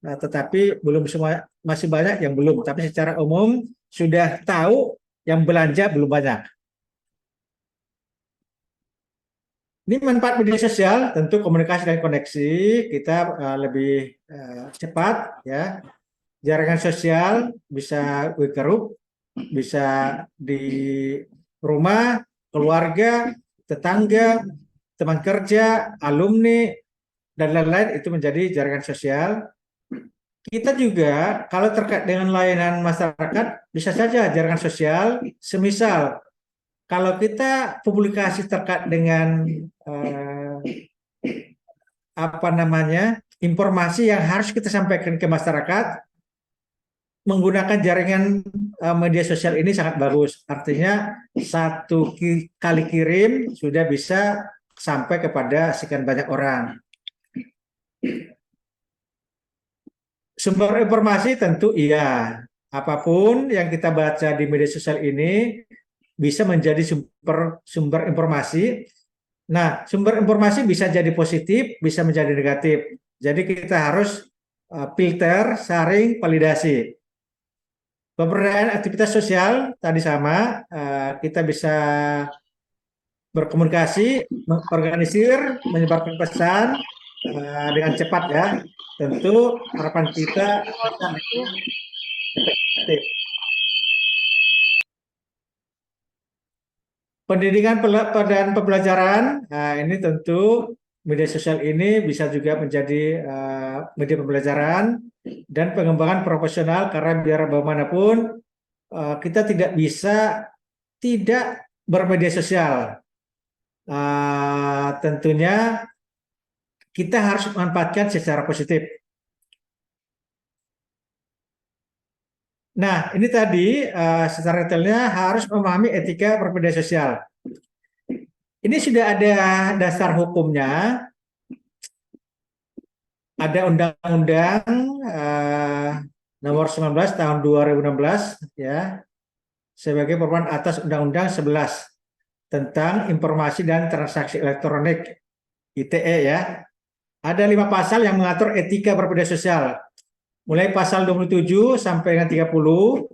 tetapi belum semua, masih banyak yang belum. Tapi secara umum sudah tahu, yang belanja belum banyak. Ini manfaat media sosial, tentu komunikasi dan koneksi kita lebih cepat ya. Jaringan sosial bisa group, bisa di rumah, keluarga, tetangga, teman kerja, alumni, dan lain-lain, itu menjadi jaringan sosial. Kita juga kalau terkait dengan layanan masyarakat bisa saja jaringan sosial, semisal kalau kita publikasi terkait dengan informasi yang harus kita sampaikan ke masyarakat, menggunakan jaringan media sosial ini sangat bagus. Artinya 1 kali kirim sudah bisa sampai kepada sekian banyak orang. Sumber informasi tentu iya, apapun yang kita baca di media sosial ini bisa menjadi sumber informasi. Nah, sumber informasi bisa jadi positif, bisa menjadi negatif. Jadi kita harus filter, saring, validasi. Pemberdayaan aktivitas sosial tadi sama, kita bisa berkomunikasi, mengorganisir, menyebarkan pesan dengan cepat ya. Tentu harapan kita pesan itu efektif. Pendidikan dan pembelajaran, nah ini tentu media sosial ini bisa juga menjadi media pembelajaran dan pengembangan profesional karena biar bagaimanapun kita tidak bisa tidak bermedia sosial. Tentunya kita harus memanfaatkan secara positif. Nah, ini tadi secara detailnya harus memahami etika bermedia sosial. Ini sudah ada dasar hukumnya, ada Undang-Undang Nomor 19 Tahun 2016 ya, sebagai perubahan atas Undang-Undang 11 tentang informasi dan transaksi elektronik ITE ya. Ada 5 pasal yang mengatur etika bermedia sosial. Mulai pasal 27 sampai dengan 30,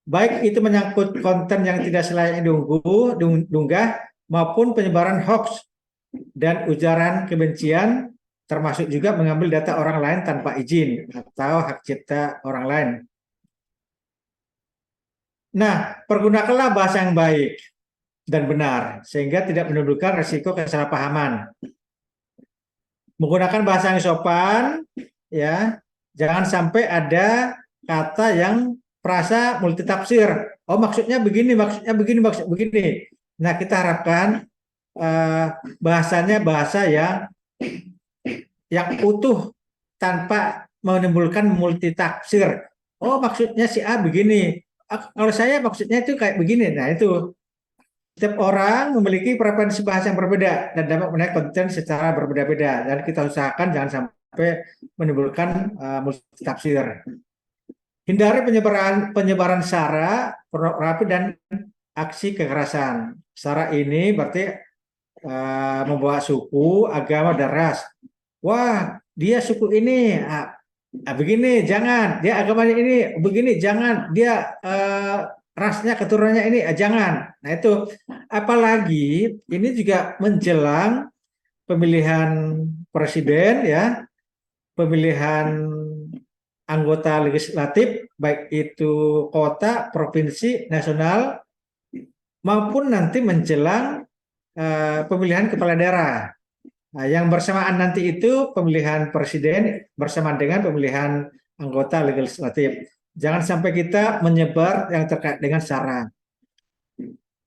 baik itu menyangkut konten yang tidak selayaknya diunggah maupun penyebaran hoax dan ujaran kebencian, termasuk juga mengambil data orang lain tanpa izin atau hak cipta orang lain. Nah, pergunakanlah bahasa yang baik dan benar sehingga tidak menimbulkan risiko kesalahpahaman. Menggunakan bahasa yang sopan ya. Jangan sampai ada kata yang frasa multitafsir. Oh, maksudnya begini, maksudnya begini, maksudnya begini. Nah, kita harapkan bahasanya bahasa yang utuh tanpa menimbulkan multitafsir. Oh, maksudnya si A begini. Kalau saya maksudnya itu kayak begini. Nah, itu setiap orang memiliki preferensi bahasa yang berbeda dan dapat menaik konten secara berbeda-beda. Dan kita usahakan jangan sampai menimbulkan multitafsir. Hindari penyebaran sara, pornografi dan aksi kekerasan. Sara ini berarti membawa suku, agama dan ras. Wah, dia suku ini begini, jangan. Dia agamanya ini begini, jangan. Dia rasnya keturunannya ini jangan. Nah, itu apalagi ini juga menjelang pemilihan presiden ya. Pemilihan anggota legislatif, baik itu kota, provinsi, nasional, maupun nanti menjelang pemilihan kepala daerah. Nah, yang bersamaan nanti itu pemilihan presiden bersamaan dengan pemilihan anggota legislatif. Jangan sampai kita menyebar yang terkait dengan sara.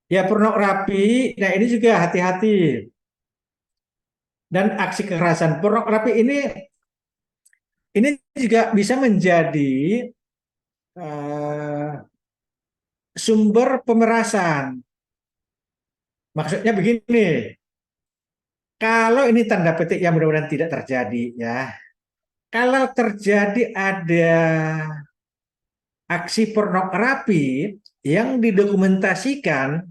Ya, pornografi, nah ini juga hati-hati. Dan aksi kekerasan. Pornografi ini juga bisa menjadi sumber pemerasan. Maksudnya begini, kalau ini tanda petik yang mudah-mudahan tidak terjadi ya. Kalau terjadi ada aksi pornografi yang didokumentasikan,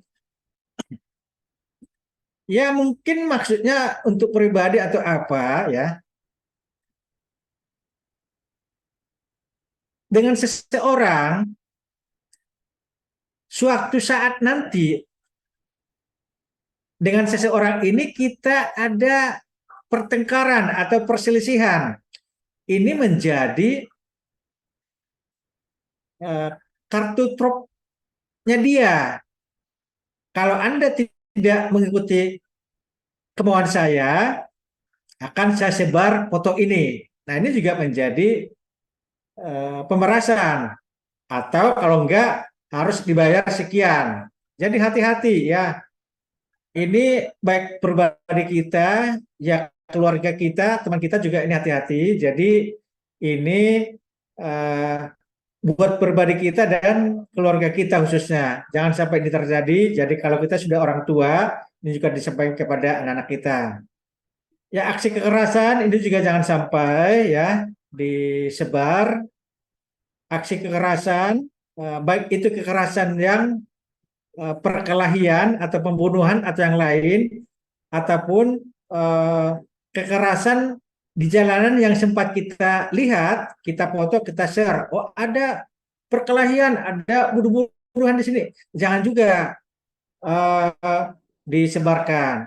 ya mungkin maksudnya untuk pribadi atau apa ya. Dengan seseorang, suatu saat nanti dengan seseorang ini kita ada pertengkaran atau perselisihan. Ini menjadi kartu trufnya dia. Kalau Anda tidak mengikuti kemauan saya, akan saya sebar foto ini. Nah, ini juga menjadi pemerasan, atau kalau enggak harus dibayar sekian. Jadi hati-hati ya. Ini baik pribadi kita, ya keluarga kita, teman kita juga ini hati-hati. Jadi ini buat pribadi kita dan keluarga kita khususnya. Jangan sampai ini terjadi. Jadi kalau kita sudah orang tua, ini juga disampaikan kepada anak-anak kita. Ya, aksi kekerasan ini juga jangan sampai ya disebar aksi kekerasan, baik itu kekerasan yang perkelahian atau pembunuhan atau yang lain, ataupun kekerasan di jalanan yang sempat kita lihat, kita foto, kita share. Oh, ada perkelahian, ada bunuh-bunuhan di sini. Jangan juga disebarkan.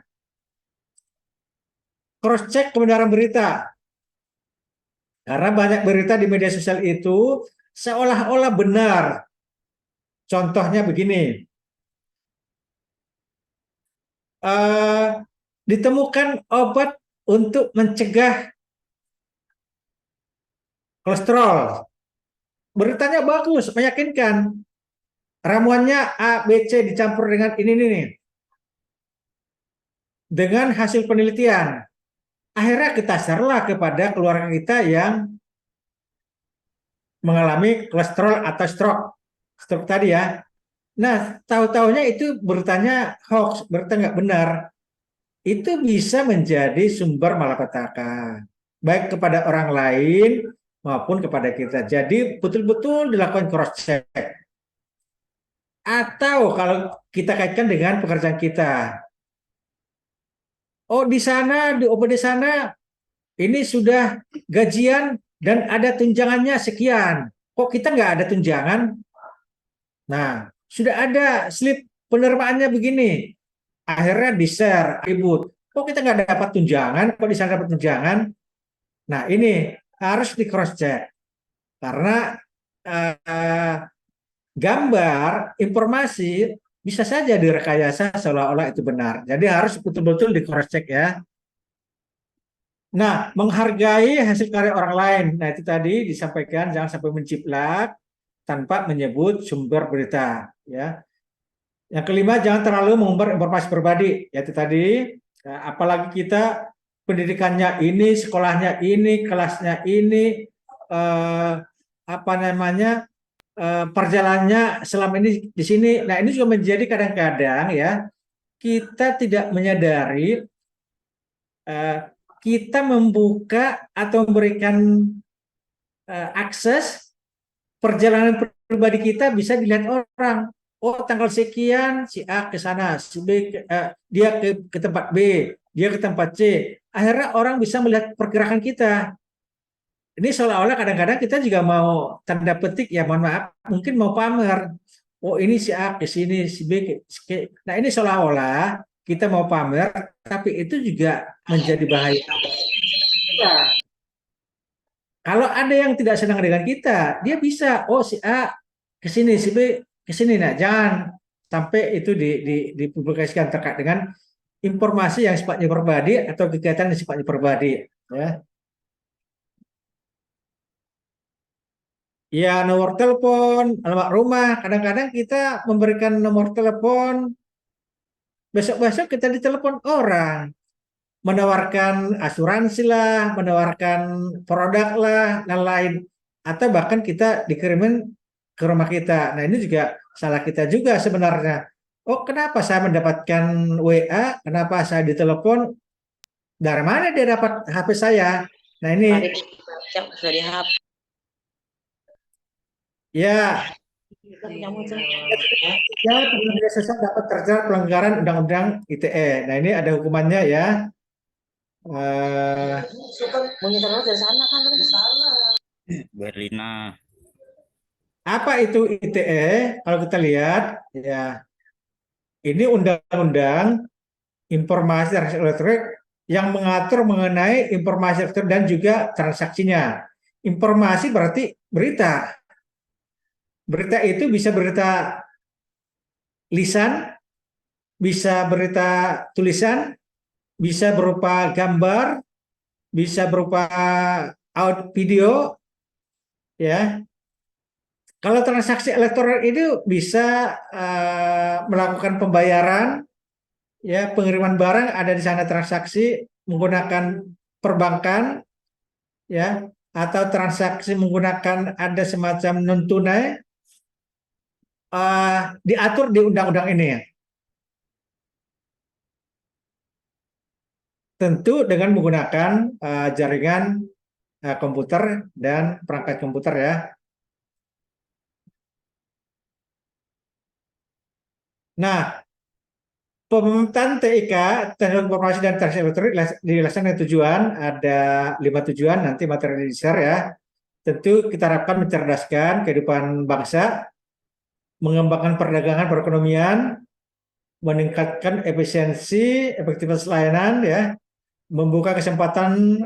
Cross check kebenaran berita. Karena banyak berita di media sosial itu seolah-olah benar. Contohnya begini. Ditemukan obat untuk mencegah kolesterol. Beritanya bagus, meyakinkan. Ramuannya A, B, C dicampur dengan ini. Dengan hasil penelitian. Akhirnya kita share-lah kepada keluarga kita yang mengalami kolesterol atau stroke tadi ya. Nah, tahu-taunya itu beritanya hoax, berita nggak benar. Itu bisa menjadi sumber malapetaka, baik kepada orang lain maupun kepada kita. Jadi betul-betul dilakukan cross check. Atau kalau kita kaitkan dengan pekerjaan kita, oh di sana, di OP di sana, ini sudah gajian dan ada tunjangannya sekian. Kok kita nggak ada tunjangan? Nah, sudah ada slip penerimaannya begini. Akhirnya di-share, ribut. Kok kita nggak dapat tunjangan? Kok di sana dapat tunjangan? Nah, ini harus di cross check. Karena gambar, informasi bisa saja direkayasa seolah-olah itu benar. Jadi harus betul-betul di cross check ya. Nah, menghargai hasil karya orang lain. Nah, itu tadi disampaikan jangan sampai menciplak tanpa menyebut sumber berita ya. Yang kelima, jangan terlalu mengumbar informasi pribadi. Ya, itu tadi, apalagi kita pendidikannya ini, sekolahnya ini, kelasnya ini, perjalanannya selama ini di sini. Nah, ini juga menjadi kadang-kadang ya kita tidak menyadari kita membuka atau memberikan akses perjalanan pribadi kita bisa dilihat orang. Oh, tanggal sekian si A ke sana, si B dia ke tempat B, dia ke tempat C. Akhirnya orang bisa melihat pergerakan kita. Ini seolah-olah kadang-kadang kita juga mau tanda petik ya, mohon maaf, mungkin mau pamer. Oh, ini si A ke sini, si B ke. Nah, ini seolah-olah kita mau pamer, tapi itu juga menjadi bahaya. Kalau ada yang tidak senang dengan kita, dia bisa, oh si A ke sini, si B ke sini. Nah, jangan sampai itu dipublikasikan terkait dengan informasi yang sifatnya pribadi atau kegiatan yang sifatnya pribadi. Ya, ya nomor telepon, alamat rumah. Kadang-kadang kita memberikan nomor telepon, besok-besok kita ditelepon orang. Menawarkan asuransi lah, menawarkan produk lah, dan lain. Atau bahkan kita dikirimin ke rumah kita. Nah, ini juga salah kita juga sebenarnya. Oh, kenapa saya mendapatkan WA? Kenapa saya ditelepon? Dari mana dia dapat HP saya? Nah, ini ya, ya pengguna sosial dapat terjerat pelanggaran Undang-Undang ITE. Nah, ini ada hukumannya ya. Berlina. Apa itu ITE? Kalau kita lihat, ya ini undang-undang informasi transaksi elektronik yang mengatur mengenai informasi elektronik dan juga transaksinya. Informasi berarti berita. Berita itu bisa berita lisan, bisa berita tulisan, bisa berupa gambar, bisa berupa video, ya. Kalau transaksi elektronik itu bisa melakukan pembayaran, ya pengiriman barang ada di sana transaksi menggunakan perbankan, ya, atau transaksi menggunakan ada semacam non tunai, diatur di undang-undang ini, ya. Tentu dengan menggunakan jaringan komputer dan perangkat komputer ya. Nah, pemetaan TIK, Teknologi Informasi dan Transaksi Elektronik, dilaksanakan dengan tujuan, ada 5 tujuan, nanti materi di-share ya. Tentu kita harapkan mencerdaskan kehidupan bangsa, mengembangkan perdagangan perekonomian, meningkatkan efisiensi, efektivitas layanan ya, membuka kesempatan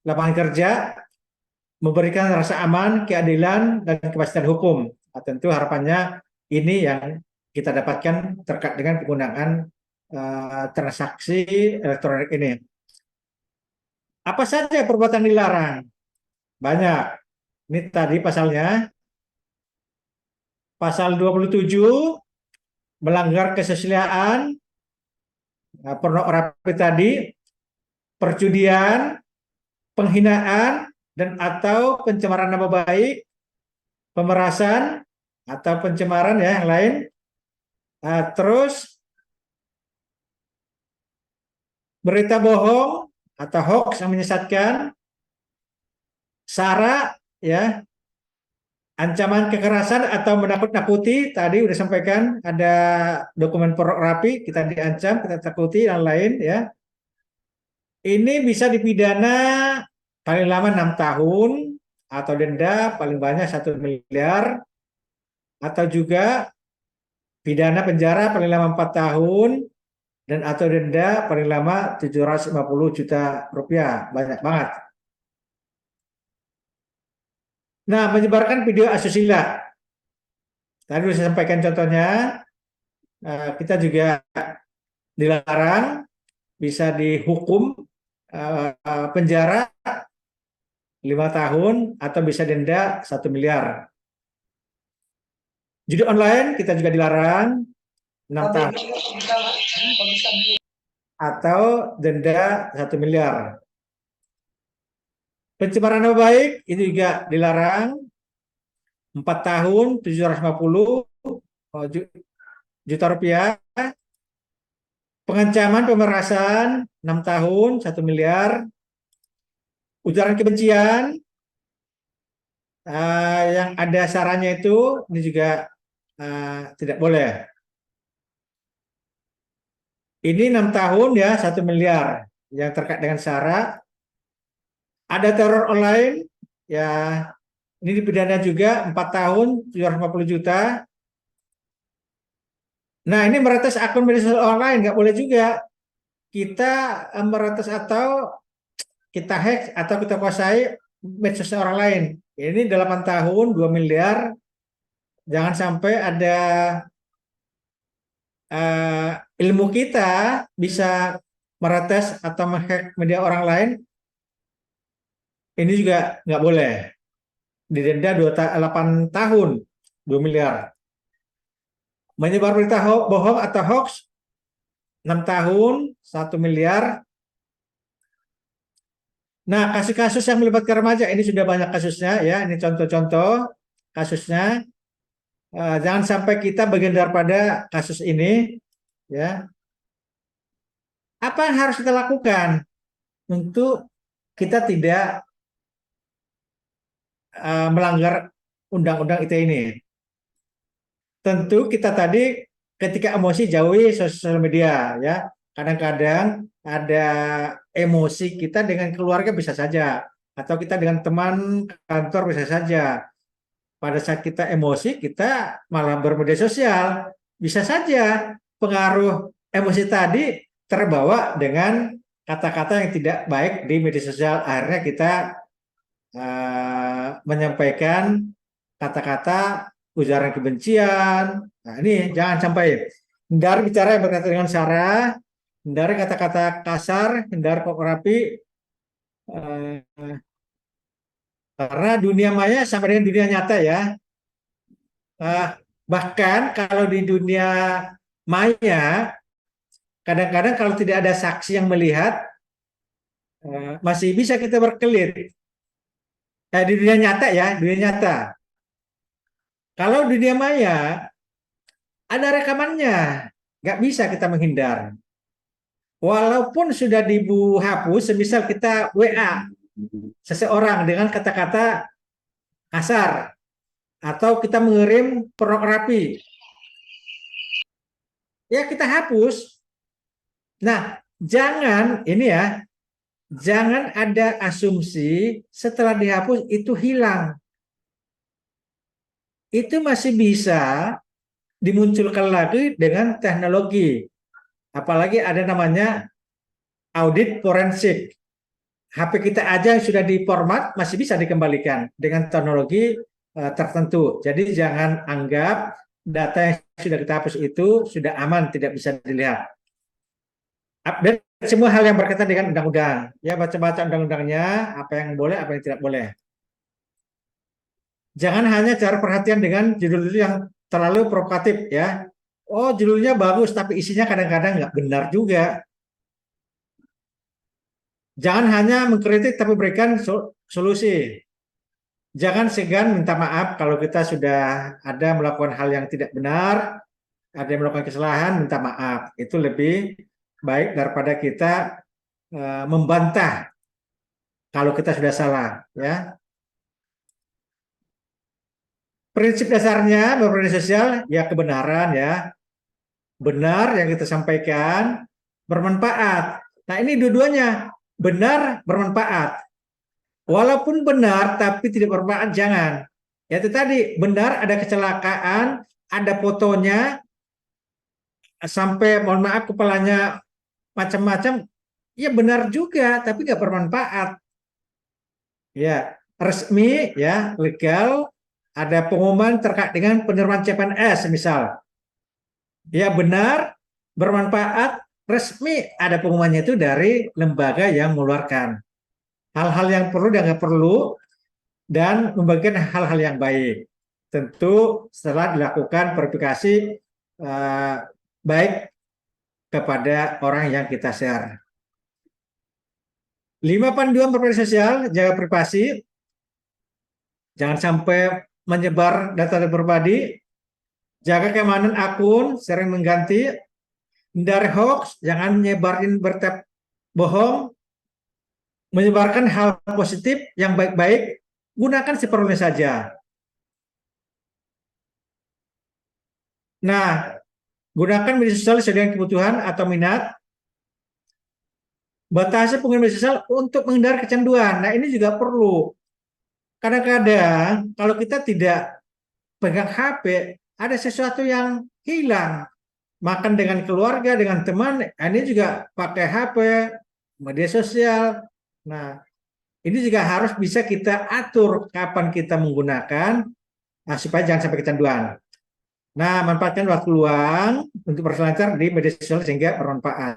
lapangan kerja, memberikan rasa aman, keadilan, dan kepastian hukum. Nah, tentu harapannya ini yang kita dapatkan terkait dengan penggunaan transaksi elektronik ini. Apa saja perbuatan dilarang? Banyak. Ini tadi pasalnya. Pasal 27, melanggar kesusilaan, pornografi tadi, perjudian, penghinaan, dan atau pencemaran nama baik, pemerasan, atau pencemaran ya yang lain. Terus berita bohong atau hoax yang menyesatkan, sara ya, ancaman kekerasan atau menakut-nakuti, tadi udah sampaikan ada dokumen pornografi, kita diancam, kita takuti dan lain ya. Ini bisa dipidana paling lama 6 tahun atau denda paling banyak 1 miliar, atau juga pidana penjara paling lama 4 tahun dan atau denda paling lama 750 juta rupiah. Banyak banget. Nah, menyebarkan video asusila. Tadi sudah saya sampaikan contohnya, kita juga dilarang, bisa dihukum penjara 5 tahun atau bisa denda 1 miliar. Judi online kita juga dilarang 6 tahun atau denda 1 miliar. Pencemaran nama baik itu juga dilarang 4 tahun 750 juta rupiah. Pengancaman pemerasan 6 tahun 1 miliar. Ujaran kebencian yang ada sarannya itu ini juga tidak boleh. Ini 6 tahun ya 1 miliar yang terkait dengan sara. Ada teror online ya, ini dipidana juga 4 tahun 750 juta. Nah, ini meretas akun media sosial online nggak boleh juga. Kita meretas atau kita hack atau kita kuasai media sosial orang lain. Ini 8 tahun 2 miliar. Jangan sampai ada ilmu kita bisa meretas atau menghack media orang lain. Ini juga nggak boleh. Didenda 8 tahun 2 miliar. Menyebar berita bohong atau hoax 6 tahun 1 miliar. Nah, kasus-kasus yang melibatkan remaja ini sudah banyak kasusnya ya. Ini contoh-contoh kasusnya. Jangan sampai kita bagian daripada kasus ini ya. Apa yang harus kita lakukan untuk kita tidak melanggar undang-undang ITE ini? Tentu kita tadi ketika emosi jauhi sosial media ya. Kadang-kadang ada emosi kita dengan keluarga bisa saja, atau kita dengan teman kantor bisa saja. Pada saat kita emosi, kita malah bermedia sosial. Bisa saja pengaruh emosi tadi terbawa dengan kata-kata yang tidak baik di media sosial. Akhirnya kita menyampaikan kata-kata ujaran kebencian. Nah, ini jangan sampai. Hindari bicara yang berkaitan dengan sara, hindari kata-kata kasar, hindari pornografi. Karena dunia maya sama dengan dunia nyata ya. Bahkan kalau di dunia maya, kadang-kadang kalau tidak ada saksi yang melihat, masih bisa kita berkelit. Di dunia nyata ya, dunia nyata. Kalau dunia maya, ada rekamannya, nggak bisa kita menghindar. Walaupun sudah dihapus, semisal kita WA seseorang dengan kata-kata kasar, atau kita mengirim pornografi, ya kita hapus. Nah, jangan ini ya, jangan ada asumsi setelah dihapus itu hilang. Itu masih bisa dimunculkan lagi dengan teknologi. Apalagi ada namanya audit forensik. HP kita aja yang sudah diformat masih bisa dikembalikan dengan teknologi tertentu. Jadi jangan anggap data yang sudah kita hapus itu sudah aman, tidak bisa dilihat. Update semua hal yang berkaitan dengan undang-undang. Ya, baca-baca undang-undangnya, apa yang boleh, apa yang tidak boleh. Jangan hanya cari perhatian dengan judul-judul yang terlalu provokatif ya. Oh, judulnya bagus, tapi isinya kadang-kadang nggak benar juga. Jangan hanya mengkritik, tapi berikan solusi. Jangan segan minta maaf kalau kita sudah ada melakukan hal yang tidak benar, ada yang melakukan kesalahan, minta maaf. Itu lebih baik daripada kita membantah kalau kita sudah salah. Ya. Prinsip dasarnya bermedia sosial ya kebenaran ya. Benar yang kita sampaikan, bermanfaat. Nah ini dua-duanya, benar bermanfaat. Walaupun benar tapi tidak bermanfaat jangan. Ya itu tadi, benar ada kecelakaan, ada fotonya, sampai mohon maaf kepalanya macam-macam, ya benar juga tapi nggak bermanfaat. Ya resmi ya legal, ada pengumuman terkait dengan penerimaan CPNS misal. Ya benar, bermanfaat, resmi, ada pengumumannya itu dari lembaga yang mengeluarkan. Hal-hal yang perlu dan nggak perlu, dan membagikan hal-hal yang baik. Tentu setelah dilakukan verifikasi baik kepada orang yang kita share. 5 panduan bermedia sosial, jaga privasi, jangan sampai menyebar data pribadi, jaga keamanan akun, sering mengganti, hindari hoax, jangan nyebarin berita bohong, menyebarkan hal positif yang baik-baik, gunakan seperlunya saja. Nah, gunakan media sosial sesuai dengan kebutuhan atau minat. Batasi penggunaan media sosial untuk menghindari kecanduan. Nah, ini juga perlu. Kadang-kadang kalau kita tidak pegang HP, ada sesuatu yang hilang. Makan dengan keluarga, dengan teman, ini juga pakai HP, media sosial. Nah, ini juga harus bisa kita atur kapan kita menggunakan, supaya jangan sampai kecanduan. Nah, manfaatkan waktu luang untuk berselancar di media sosial sehingga bermanfaat.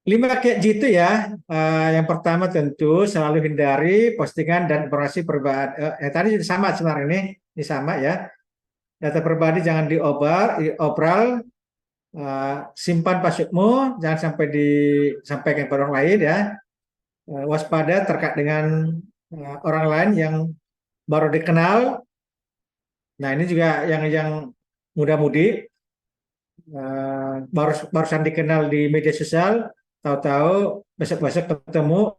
5 kayak gitu ya. Yang pertama tentu selalu hindari postingan dan informasi pribadi. Tadi sama sebenarnya ini sama ya. Data pribadi jangan diobral, simpan passwordmu, jangan sampai disampaikan ke orang lain ya. Waspada terkait dengan orang lain yang baru dikenal. Nah ini juga yang muda-mudi barusan dikenal di media sosial. Tahu-tahu besok-besok ketemu,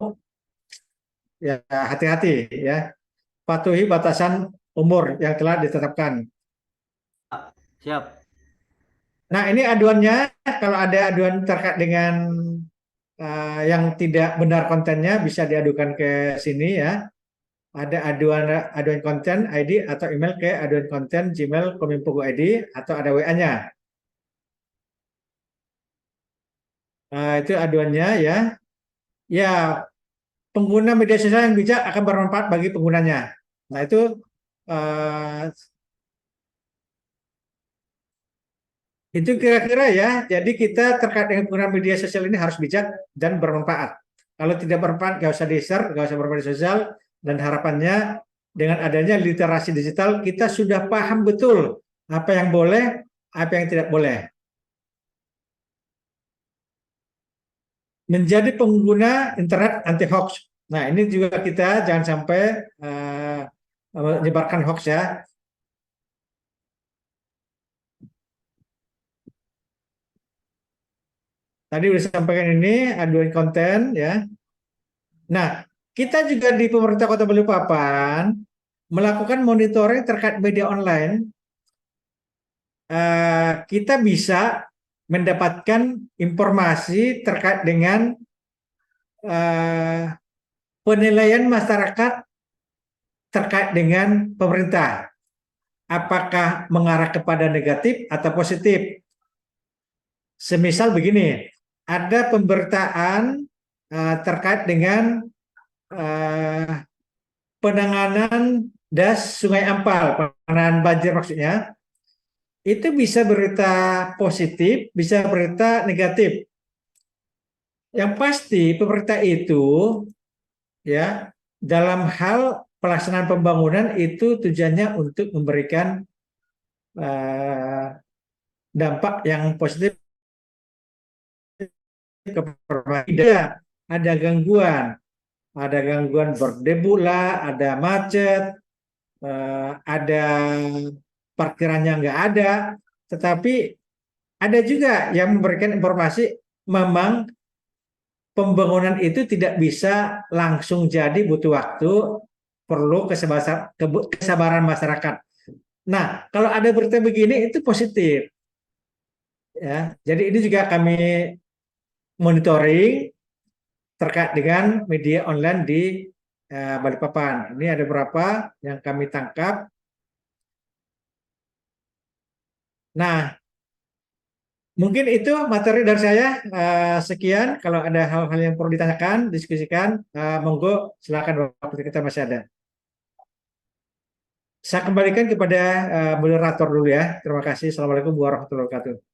ya hati-hati ya. Patuhi batasan umur yang telah ditetapkan. Siap. Nah ini aduannya, kalau ada aduan terkait dengan yang tidak benar kontennya bisa diadukan ke sini ya. Ada aduan konten ID atau email ke aduan konten Gmail Kominfo ID atau ada WA-nya. Itu aduannya ya. Ya, pengguna media sosial yang bijak akan bermanfaat bagi penggunanya. Nah, itu kira-kira ya. Jadi kita terkait dengan penggunaan media sosial ini harus bijak dan bermanfaat. Kalau tidak bermanfaat, nggak usah di-share, nggak usah bermedia sosial. Dan harapannya dengan adanya literasi digital, kita sudah paham betul apa yang boleh, apa yang tidak boleh. Menjadi pengguna internet anti hoax. Nah, ini juga kita jangan sampai menyebarkan hoax ya. Tadi sudah sampaikan ini aduan konten ya. Nah, kita juga di pemerintah Kota Balikpapan melakukan monitoring terkait media online kita bisa mendapatkan informasi terkait dengan penilaian masyarakat terkait dengan pemerintah. Apakah mengarah kepada negatif atau positif? Semisal begini, ada pemberitaan terkait dengan penanganan das Sungai Ampal, penanganan banjir maksudnya, itu bisa berita positif, bisa berita negatif. Yang pasti pemerintah itu ya dalam hal pelaksanaan pembangunan itu tujuannya untuk memberikan dampak yang positif kepada ada gangguan berdebu lah, ada macet, ada parkirannya nggak ada, tetapi ada juga yang memberikan informasi memang pembangunan itu tidak bisa langsung jadi, butuh waktu, perlu kesabaran masyarakat. Nah, kalau ada berita begini itu positif. Ya, jadi ini juga kami monitoring terkait dengan media online di Balikpapan. Ini ada beberapa yang kami tangkap. Nah, mungkin itu materi dari saya. Sekian. Kalau ada hal-hal yang perlu ditanyakan, diskusikan, monggo silakan, waktu kita masih ada. Saya kembalikan kepada moderator dulu ya. Terima kasih. Assalamualaikum warahmatullahi wabarakatuh.